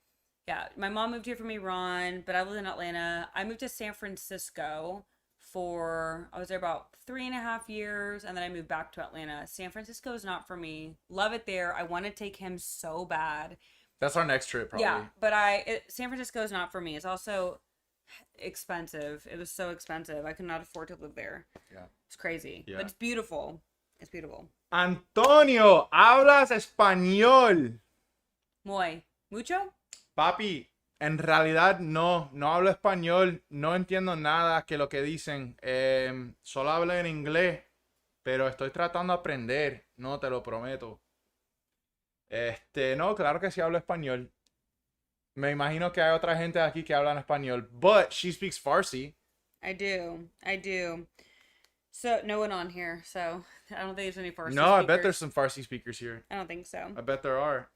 S2: yeah, my mom moved here from Iran, but I lived in Atlanta. I moved to San Francisco I was there about 3.5 years, and then I moved back to Atlanta. San Francisco is not for me. Love it there. I want to take him so bad.
S1: That's our next trip, probably.
S2: Yeah, but San Francisco is not for me. It's also expensive. It was so expensive. I could not afford to live there.
S1: Yeah.
S2: It's crazy.
S1: Yeah.
S2: But it's beautiful. It's beautiful.
S1: Antonio, hablas español.
S2: Mucho?
S1: Papi, en realidad no hablo español, no entiendo nada que lo que dicen. Solo hablo en inglés, pero estoy tratando de aprender, no te lo prometo. No, claro que sí hablo español. Me imagino que hay otra gente aquí que habla en español, but she speaks Farsi.
S2: I do. So, no one on here, so I don't think there's any Farsi
S1: No, I bet
S2: speakers.
S1: there's some Farsi speakers here.
S2: I don't think so.
S1: I bet there are.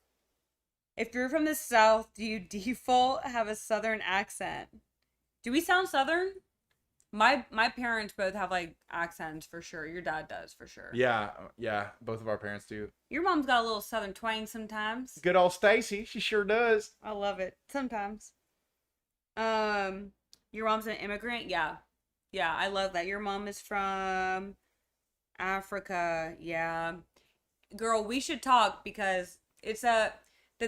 S2: If you're from the South, do you default have a Southern accent? Do we sound Southern? My parents both have like accents for sure. Your dad does for sure.
S1: Yeah, both of our parents do.
S2: Your mom's got a little Southern twang sometimes.
S1: Good old Stacy, she sure does.
S2: I love it. Sometimes. Your mom's an immigrant? Yeah. Yeah, I love that. Your mom is from Africa. Yeah. Girl, we should talk because it's the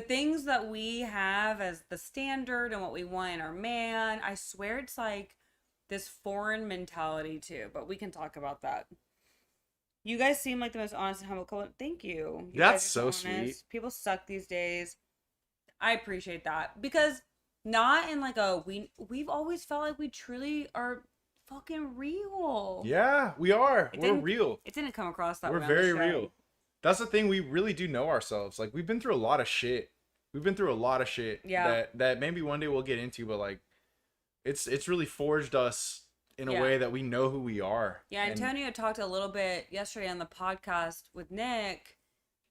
S2: things that we have as the standard and what we want in our man. I swear it's like this foreign mentality too, but we can talk about that. You guys seem like the most honest and humble couple. Thank you. You
S1: That's
S2: guys are
S1: so
S2: honest.
S1: sweet.
S2: People suck these days. I appreciate that because not in like we've always felt like we truly are fucking real.
S1: Yeah, we are. We're real.
S2: It didn't come across that
S1: We're
S2: way on the
S1: very
S2: show.
S1: real. That's the thing. We really do know ourselves. Like, we've been through a lot of shit.
S2: Yeah.
S1: That maybe one day we'll get into, but like, it's really forged us in a way that we know who we are.
S2: Yeah, Antonio talked a little bit yesterday on the podcast with Nick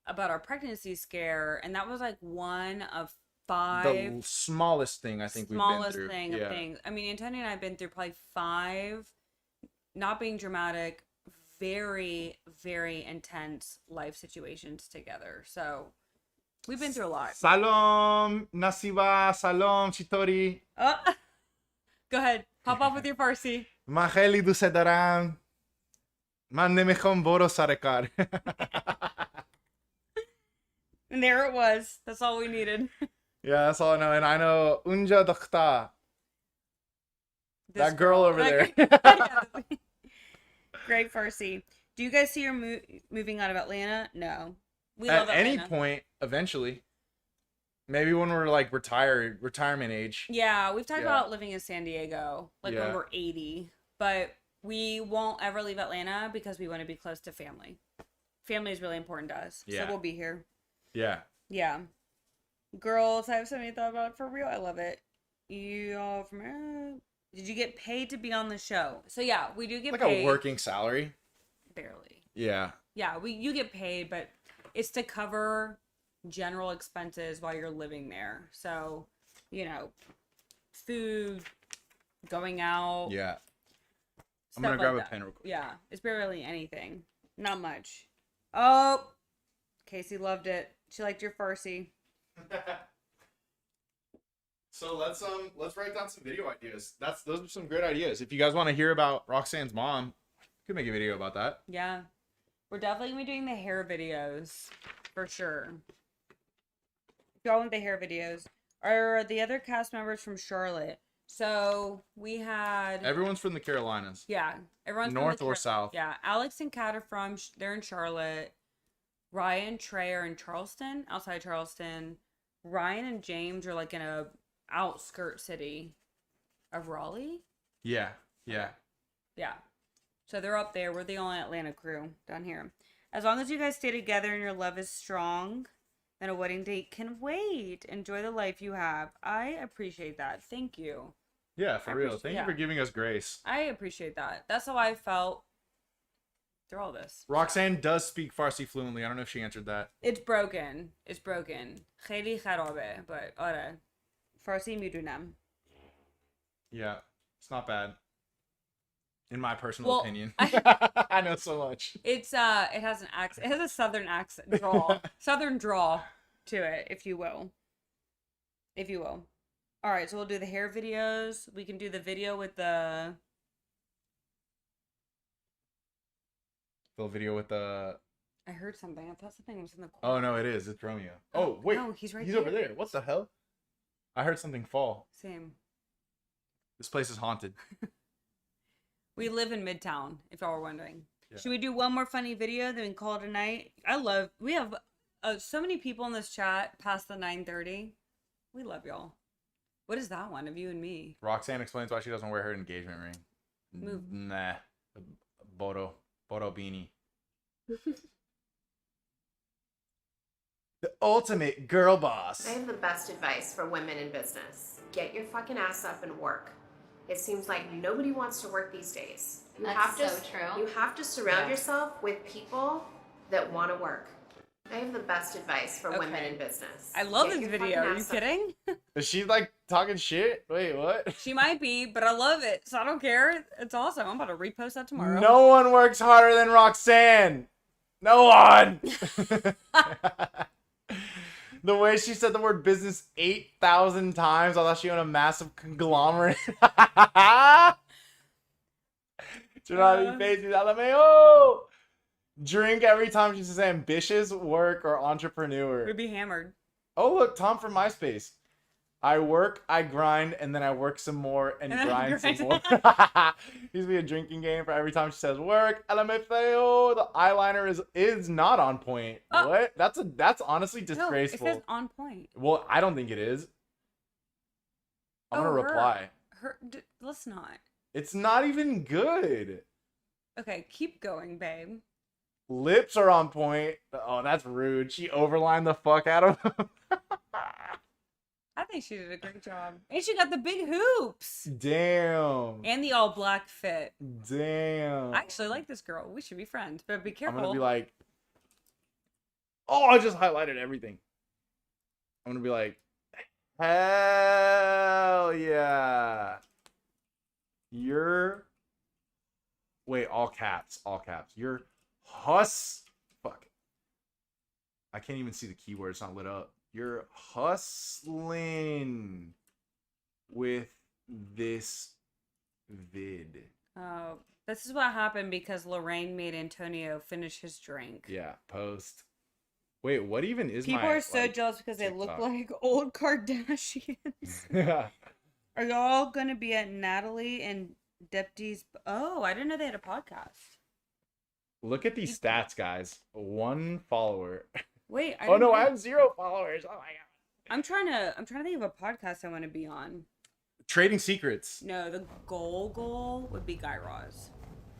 S2: about our pregnancy scare, and that was like one of 5.
S1: The smallest thing I think we've been through.
S2: Of things. I mean, Antonio and I have been through probably 5, not being dramatic, very, very intense life situations together. So we've been through a lot.
S1: Salom, Nasiba, Salom, Chitori.
S2: Oh, go ahead. Pop off with your Farsi.
S1: Maheli Dusedaran. Mandeme con Boro Sarekar.
S2: And there it was. That's all we needed.
S1: Yeah, that's all I know. And I know Unja Dakhta. That girl over there.
S2: Great Farsi. Do you guys see your moving out of Atlanta? No. We
S1: At
S2: love Atlanta.
S1: any point, eventually. Maybe when we're like retirement age.
S2: Yeah, we've talked about living in San Diego, like when
S1: Yeah.
S2: we're 80. But we won't ever leave Atlanta because we want to be close to family. Family is really important to us.
S1: Yeah.
S2: So we'll be here.
S1: Yeah.
S2: Yeah. Girls, I have so many thought about it for real. I love it. You all from did you get paid to be on the show? So yeah, we do get
S1: Like
S2: paid.
S1: a working salary.
S2: Barely.
S1: Yeah.
S2: Yeah, you get paid, but it's to cover general expenses while you're living there. So, food, going out.
S1: Yeah. I'm
S2: stuff
S1: gonna grab
S2: like
S1: a pen real quick.
S2: Yeah, it's barely anything. Not much. Oh, Casey loved it. She liked your Farsi.
S1: So let's write down some video ideas. Those are some great ideas. If you guys want to hear about Roxanne's mom, we could make a video about that.
S2: Yeah. We're definitely going to be doing the hair videos. For sure. If y'all want the hair videos. Are the other cast members from Charlotte? So, we had...
S1: Everyone's from the Carolinas.
S2: Yeah. Everyone's
S1: North
S2: from
S1: or south.
S2: Yeah. Alex and Kat are they're in Charlotte. Ryan and Trey are in Charleston, outside Charleston. Ryan and James are like in a outskirt city of Raleigh.
S1: Yeah. Yeah.
S2: Yeah. So they're up there. We're the only Atlanta crew down here. As long as you guys stay together and your love is strong, then a wedding date can wait. Enjoy the life you have. I appreciate that. Thank you.
S1: Yeah, for real. Thank you for giving us grace.
S2: I appreciate that. That's how I felt through all this.
S1: Roxanne does speak Farsi fluently. I don't know if she answered that.
S2: It's broken. It's broken. خیلی خرابه. But آره. Farsi میدونم.
S1: Yeah, it's not bad. In my personal opinion. I know so much.
S2: It's it has an accent. It has a southern accent draw. Southern draw to it, if you will. If you will. All right, so we'll do the hair videos. We can do the video with the
S1: video with the.
S2: I heard something. I thought something was in the
S1: Oh
S2: corner.
S1: no, it is. It's Romeo. Oh wait,
S2: no, he's right
S1: He's
S2: there.
S1: over there. What the hell? I heard something fall.
S2: Same.
S1: This place is haunted.
S2: We live in Midtown, if y'all were wondering.
S1: Yeah.
S2: Should we do one more funny video, then we can call it a night? We have so many people in this chat past the 9:30. We love y'all. What is that one of you and me?
S1: Roxanne explains why she doesn't wear her engagement ring.
S2: Move.
S1: Nah. Bodo beanie. The ultimate girl boss.
S10: I have the best advice for women in business. Get your fucking ass up and work. It seems like nobody wants to work these days.
S8: That's so true.
S10: You have to surround yourself with people that want to work. I have the best advice for women in business.
S2: I love
S10: Get
S2: this
S10: your
S2: video.
S10: fucking
S2: Are you
S10: ass up.
S2: kidding?
S1: Is she like talking shit? Wait, what?
S2: She might be, but I love it, so I don't care. It's awesome. I'm about to repost that tomorrow.
S1: No one works harder than Roxanne. No one. The way she said the word business 8,000 times, I thought she owned a massive conglomerate. Do not be faced with LMAO. Drink every time she says ambitious, work, or entrepreneur.
S2: We'd be hammered.
S1: Oh, look, Tom from MySpace. I work, I grind, and then I work some more and grind some more. Used to be a drinking game for every time she says work. LMFAO. The eyeliner is not on point.
S2: Oh.
S1: What? That's honestly disgraceful.
S2: No, it says on point.
S1: Well, I don't think it is. I'm gonna reply.
S2: Let's not.
S1: It's not even good.
S2: Okay, keep going, babe.
S1: Lips are on point. Oh, that's rude. She overlined the fuck out of them.
S2: I think she did a great job. And she got the big hoops.
S1: Damn.
S2: And the all black fit.
S1: Damn.
S2: I actually like this girl. We should be friends, but be careful.
S1: I'm gonna be like, oh, I just highlighted everything. I'm gonna be like, hell yeah. Wait, all caps. You're fuck. I can't even see the keyword. It's not lit up. You're hustling with this vid.
S2: Oh, this is what happened because Lorraine made Antonio finish his drink.
S1: Yeah, post. Wait, what even is
S2: People
S1: my,
S2: are so jealous because they look like old Kardashians.
S1: Yeah.
S2: Are y'all gonna be at Natalie and Depty's? Oh, I didn't know they had a podcast.
S1: Look at these stats, guys. 1 follower.
S2: Wait,
S1: Oh no, I have 0 followers. Oh my god.
S2: I'm trying to think of a podcast I want to be on.
S1: Trading secrets.
S2: No, the goal would be Guy Raz.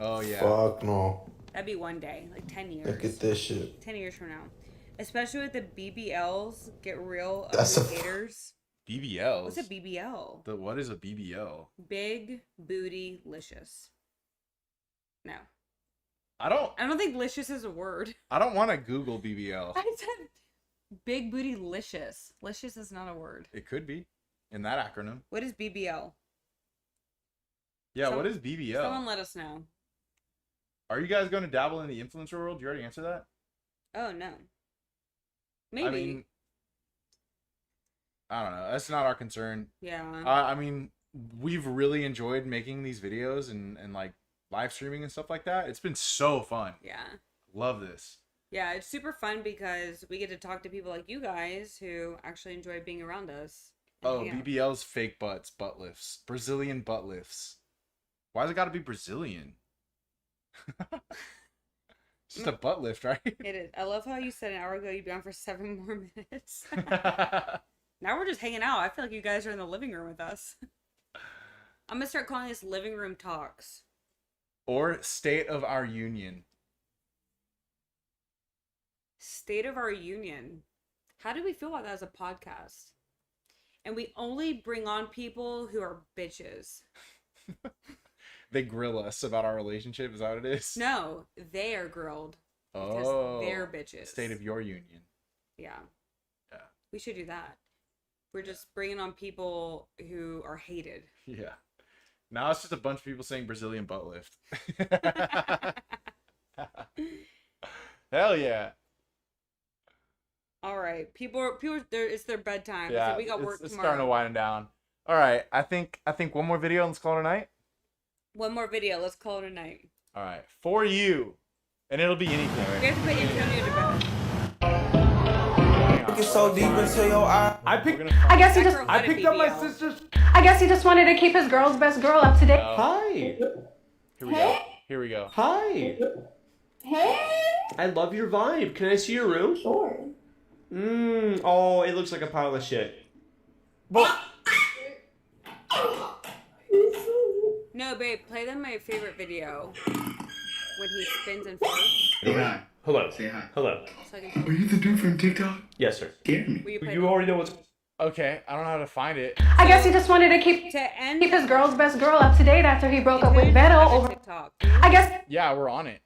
S1: Oh yeah.
S11: Fuck no.
S2: That'd be one day, like 10 years.
S11: Look at this shit.
S2: 10 years from now. Especially with the BBLs, get real
S11: That's
S2: ugly haters.
S1: BBLs.
S2: What's a BBL?
S1: What is a BBL?
S2: Big booty licious. No.
S1: I don't
S2: think licious is a word.
S1: I don't want to Google BBL.
S2: I said big booty licious. Licious is not a word.
S1: It could be in that acronym.
S2: What is BBL?
S1: Yeah, what is BBL?
S2: Someone let us know.
S1: Are you guys going to dabble in the influencer world? You already answered that?
S2: Oh, no. Maybe.
S1: I mean, I don't know. That's not our concern.
S2: Yeah.
S1: I mean, we've really enjoyed making these videos and like live streaming and stuff like that. It's been so fun.
S2: Yeah.
S1: Love this.
S2: Yeah, it's super fun because we get to talk to people like you guys who actually enjoy being around us.
S1: Oh, BBL's fake butts, butt lifts. Brazilian butt lifts. Why's it got to be Brazilian? It's just a butt lift, right?
S2: It is. I love how you said an hour ago you'd be on for 7 more minutes. Now we're just hanging out. I feel like you guys are in the living room with us. I'm going to start calling this living room talks.
S1: Or State of Our Union.
S2: State of Our Union. How do we feel about that as a podcast? And we only bring on people who are bitches.
S1: They grill us about our relationship. Is that what it is?
S2: No, they are grilled. Because they're bitches.
S1: State of Your Union.
S2: Yeah.
S1: Yeah.
S2: We should do that. We're just bringing on people who are hated.
S1: Yeah. Now it's just a bunch of people saying Brazilian butt lift. Hell yeah.
S2: All right. People it's their bedtime.
S1: Yeah,
S2: So we got work
S1: it's
S2: tomorrow.
S1: starting to wind down. All right. I think one more video and let's call it a night.
S2: One more video. Let's call it a night.
S1: All right. For you. And it'll be anything.
S2: We have to put Antonio to bed.
S11: Looking so deep into your eye.
S12: I picked up my sister's.
S13: I guess he just wanted to keep his girl's best girl up to date.
S12: Hi.
S1: Here we go.
S12: Hi.
S13: Hey.
S12: I love your vibe. Can I see your room?
S13: Sure.
S12: Oh, it looks like a pile of shit.
S2: No, babe, play them my favorite video. When he spins and farts.
S14: Say hi.
S12: Hello.
S14: Say hi.
S12: Hello.
S2: So
S14: Are you the dude from TikTok?
S12: Yes, sir.
S14: Scared me.
S12: You already know what's.
S1: Okay, I don't know how to find it.
S13: I guess he just wanted to keep his girl's best girl up to date after he broke up with Beto over
S2: TikTok.
S13: I guess
S1: Yeah, we're on it.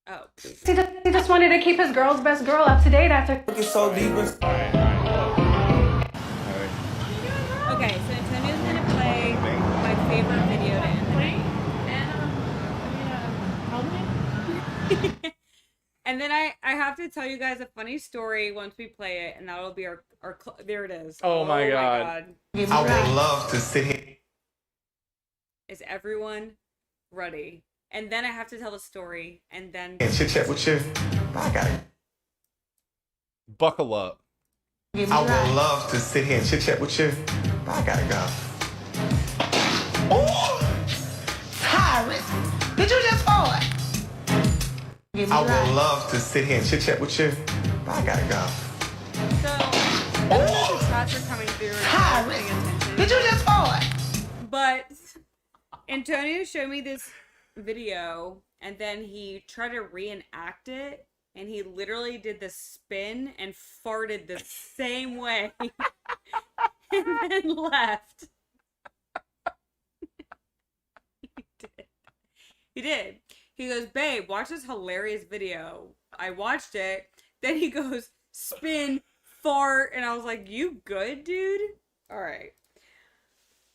S2: Oh.
S13: he just wanted to keep his girl's best girl up to date after.
S11: Looking so deep into.
S2: Okay, so Antonio's gonna play my favorite video to end. And then I have to tell you guys a funny story once we play it, and that'll be our there it is.
S1: Oh my God.
S14: I would love to sit here.
S2: Is everyone ready? And then I have to tell the story, and then
S14: And chit chat with you. I got it.
S1: Buckle up.
S14: I would love to sit here and chit chat with you. I gotta go. Oh, Tyrus, did you just fart? I would love to sit here and chit chat with you. I gotta go.
S2: so I don't know if the shots are coming through.
S14: Tyrus, did you just fart?
S2: But Antonio showed me this video, and then he tried to reenact it, and he literally did the spin and farted the same way, and then left. He did. He goes, babe, watch this hilarious video. I watched it. Then he goes, spin, fart, and I was like, you good, dude? All right.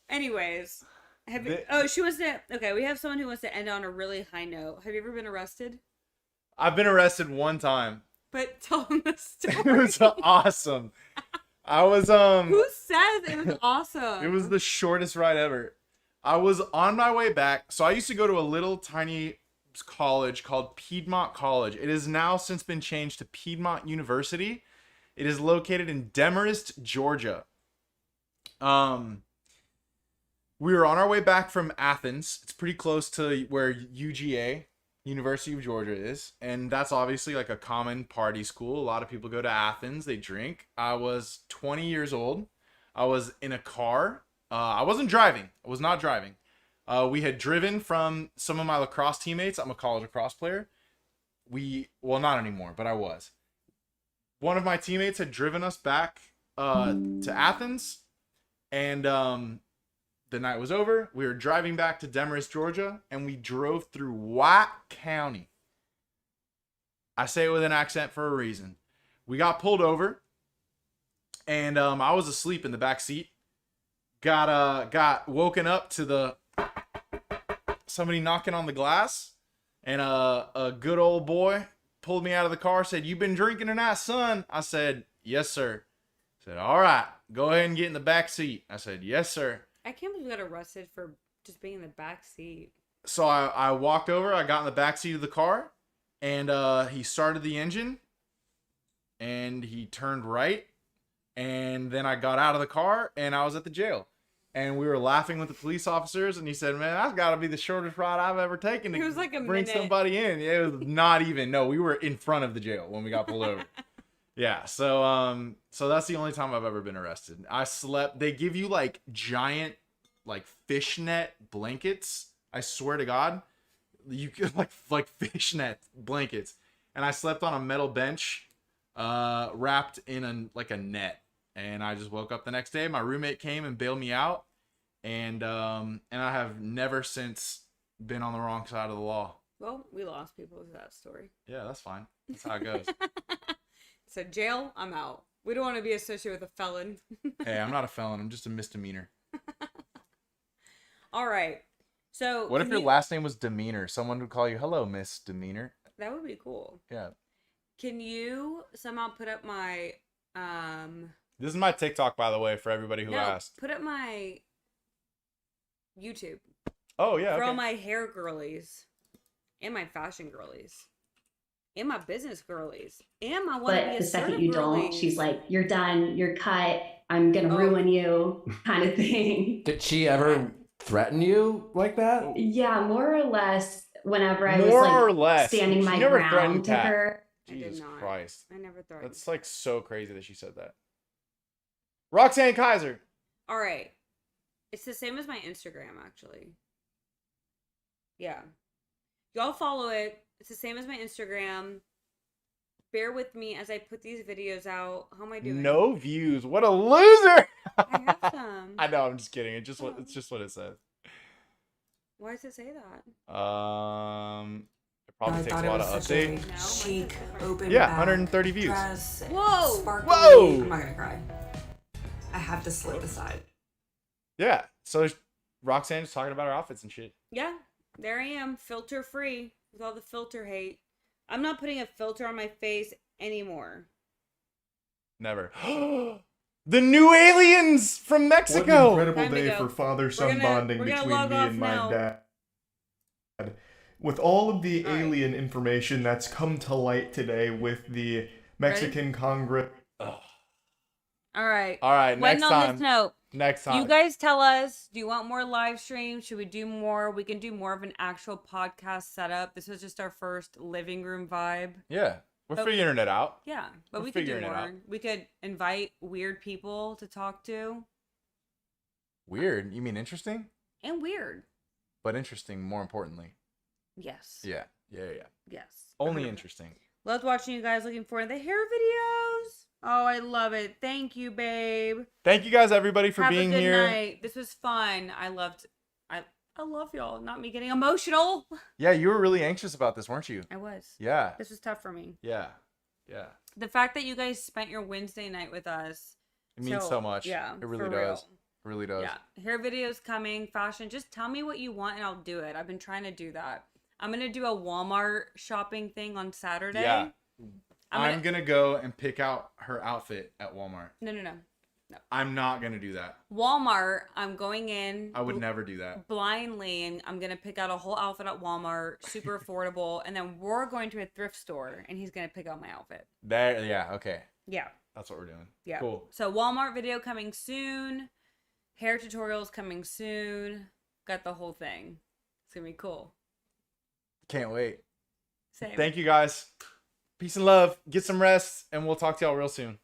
S2: Anyways. She wants to. Okay, we have someone who wants to end on a really high note. Have you ever been arrested?
S1: I've been arrested one time.
S2: But tell them the story.
S1: It was awesome. I was
S2: Who says it was awesome?
S1: It was the shortest ride ever. I was on my way back. So I used to go to a little tiny college called Piedmont College. It has now since been changed to Piedmont University. It is located in Demarest, Georgia. We were on our way back from Athens. It's pretty close to where UGA, University of Georgia, is. And that's obviously like a common party school. A lot of people go to Athens. They drink. I was 20 years old. I was in a car. I wasn't driving. I was not driving. We had driven from some of my lacrosse teammates. I'm a college lacrosse player. Well, not anymore, but I was. One of my teammates had driven us back to Athens. And the night was over. We were driving back to Demarest, Georgia, and we drove through White County. I say it with an accent for a reason. We got pulled over, and I was asleep in the back seat. Got woken up to somebody knocking on the glass, and a good old boy pulled me out of the car, said, "You been drinking tonight, son?" I said, "Yes, sir." He said, "All right, go ahead and get in the back seat." I said, "Yes, sir."
S2: I can't believe we got arrested for just being in the back seat.
S1: So I walked over, I got in the back seat of the car, and he started the engine, and he turned right, and then I got out of the car, and I was at the jail. And we were laughing with the police officers, and he said, "Man, that's got to be the shortest ride I've ever taken to
S2: It was like a
S1: bring
S2: minute.
S1: somebody in." Yeah, it was not even. No, we were in front of the jail when we got pulled over. Yeah, so that's the only time I've ever been arrested. I slept. They give you like giant, like fishnet blankets. I swear to God, you could like fishnet blankets, and I slept on a metal bench, wrapped in a net. And I just woke up the next day. My roommate came and bailed me out, and I have never since been on the wrong side of the law.
S2: Well, we lost people with that story.
S1: Yeah, that's fine. That's how it goes.
S2: So jail, I'm out. We don't want to be associated with a felon.
S1: Hey, I'm not a felon. I'm just a misdemeanor.
S2: All right. So
S1: what if your last name was Demeanor? Someone would call you, hello, Miss Demeanor.
S2: That would be cool.
S1: Yeah.
S2: Can you somehow put up my
S1: This is my TikTok, by the way, for everybody who asked.
S2: Put up my YouTube.
S1: Oh, yeah.
S2: For all my hair girlies and my fashion girlies and my business girlies and my want to be
S4: But
S2: a
S4: the second
S2: assertive
S4: you don't,
S2: girlies.
S4: she's like, you're done, you're cut, I'm gonna ruin you, kind of thing.
S3: Did she ever threaten you like that?
S4: Yeah, more or less. Whenever I
S1: More
S4: was like
S1: or less.
S4: standing my
S1: She never
S4: ground
S1: threatened
S4: to
S1: Kat.
S4: her.
S1: Jesus
S2: I
S1: Christ.
S2: I never threatened.
S1: That's like so crazy that she said that. Roxanne Kaiser.
S2: All right. It's the same as my Instagram, actually. Yeah. Y'all follow it. It's the same as my Instagram. Bear with me as I put these videos out. How am I doing?
S1: No views. What a loser.
S2: I have some.
S1: I know, I'm just kidding. It's just what it says.
S2: Why does it say that?
S1: It probably takes a lot of update.
S15: Chic, open
S1: Yeah,
S15: back
S1: 130 views.
S15: dress,
S2: Whoa!
S15: sparkly.
S1: Whoa!
S15: I'm not gonna cry. I have to slip aside.
S1: Yeah. So Roxanne's talking about her outfits and shit.
S2: Yeah, there I am, filter free with all the filter hate. I'm not putting a filter on my face anymore.
S1: Never. The new aliens from Mexico.
S16: What an incredible
S2: Time to
S16: day
S2: go.
S16: for father-son bonding
S2: we're gonna
S16: between
S2: log
S16: me
S2: off
S16: and my
S2: now.
S16: dad. With all of the alien information that's come to light today with the Mexican Congress.
S2: All right.
S1: All right,
S2: When
S1: next
S2: on
S1: time.
S2: this note,
S1: Next time.
S2: you guys tell us, do you want more live streams? Should we do more? We can do more of an actual podcast setup. This was just our first living room vibe.
S1: Yeah. We're
S2: But-
S1: figuring it out.
S2: Yeah, but
S1: We're
S2: we could do
S1: figuring it out.
S2: more. We could invite weird people to talk to.
S1: Weird. You mean interesting?
S2: And weird.
S1: But interesting, more importantly.
S2: Yes.
S1: Yeah.
S2: Yes.
S1: Only interesting.
S2: Loved watching you guys. Looking forward to the hair videos. Oh, I love it. Thank you, babe.
S1: Thank you guys, everybody, for
S2: Have
S1: being
S2: a good
S1: here.
S2: night. This was fun. I love y'all. Not me getting emotional.
S1: Yeah, you were really anxious about this, weren't you?
S2: I was.
S1: Yeah.
S2: This was tough for me.
S1: Yeah.
S2: The fact that you guys spent your Wednesday night with us.
S1: It means so much.
S2: Yeah.
S1: It really
S2: for
S1: does.
S2: real.
S1: It really does.
S2: Yeah. Hair videos coming, fashion. Just tell me what you want and I'll do it. I've been trying to do that. I'm going to do a Walmart shopping thing on Saturday.
S1: Yeah. I'm gonna go and pick out her outfit at Walmart.
S2: No.
S1: I'm not gonna do that.
S2: Walmart, I'm going in.
S1: I would never do that.
S2: Blindly, and I'm gonna pick out a whole outfit at Walmart, super affordable, and then we're going to a thrift store, and he's gonna pick out my outfit.
S1: Yeah, okay.
S2: Yeah.
S1: That's what we're doing.
S2: Yeah.
S1: Cool.
S2: So Walmart video coming soon. Hair tutorials coming soon. Got the whole thing. It's gonna be cool.
S1: Can't wait.
S2: Same.
S1: Thank you guys. Peace and love. Get some rest, and we'll talk to y'all real soon.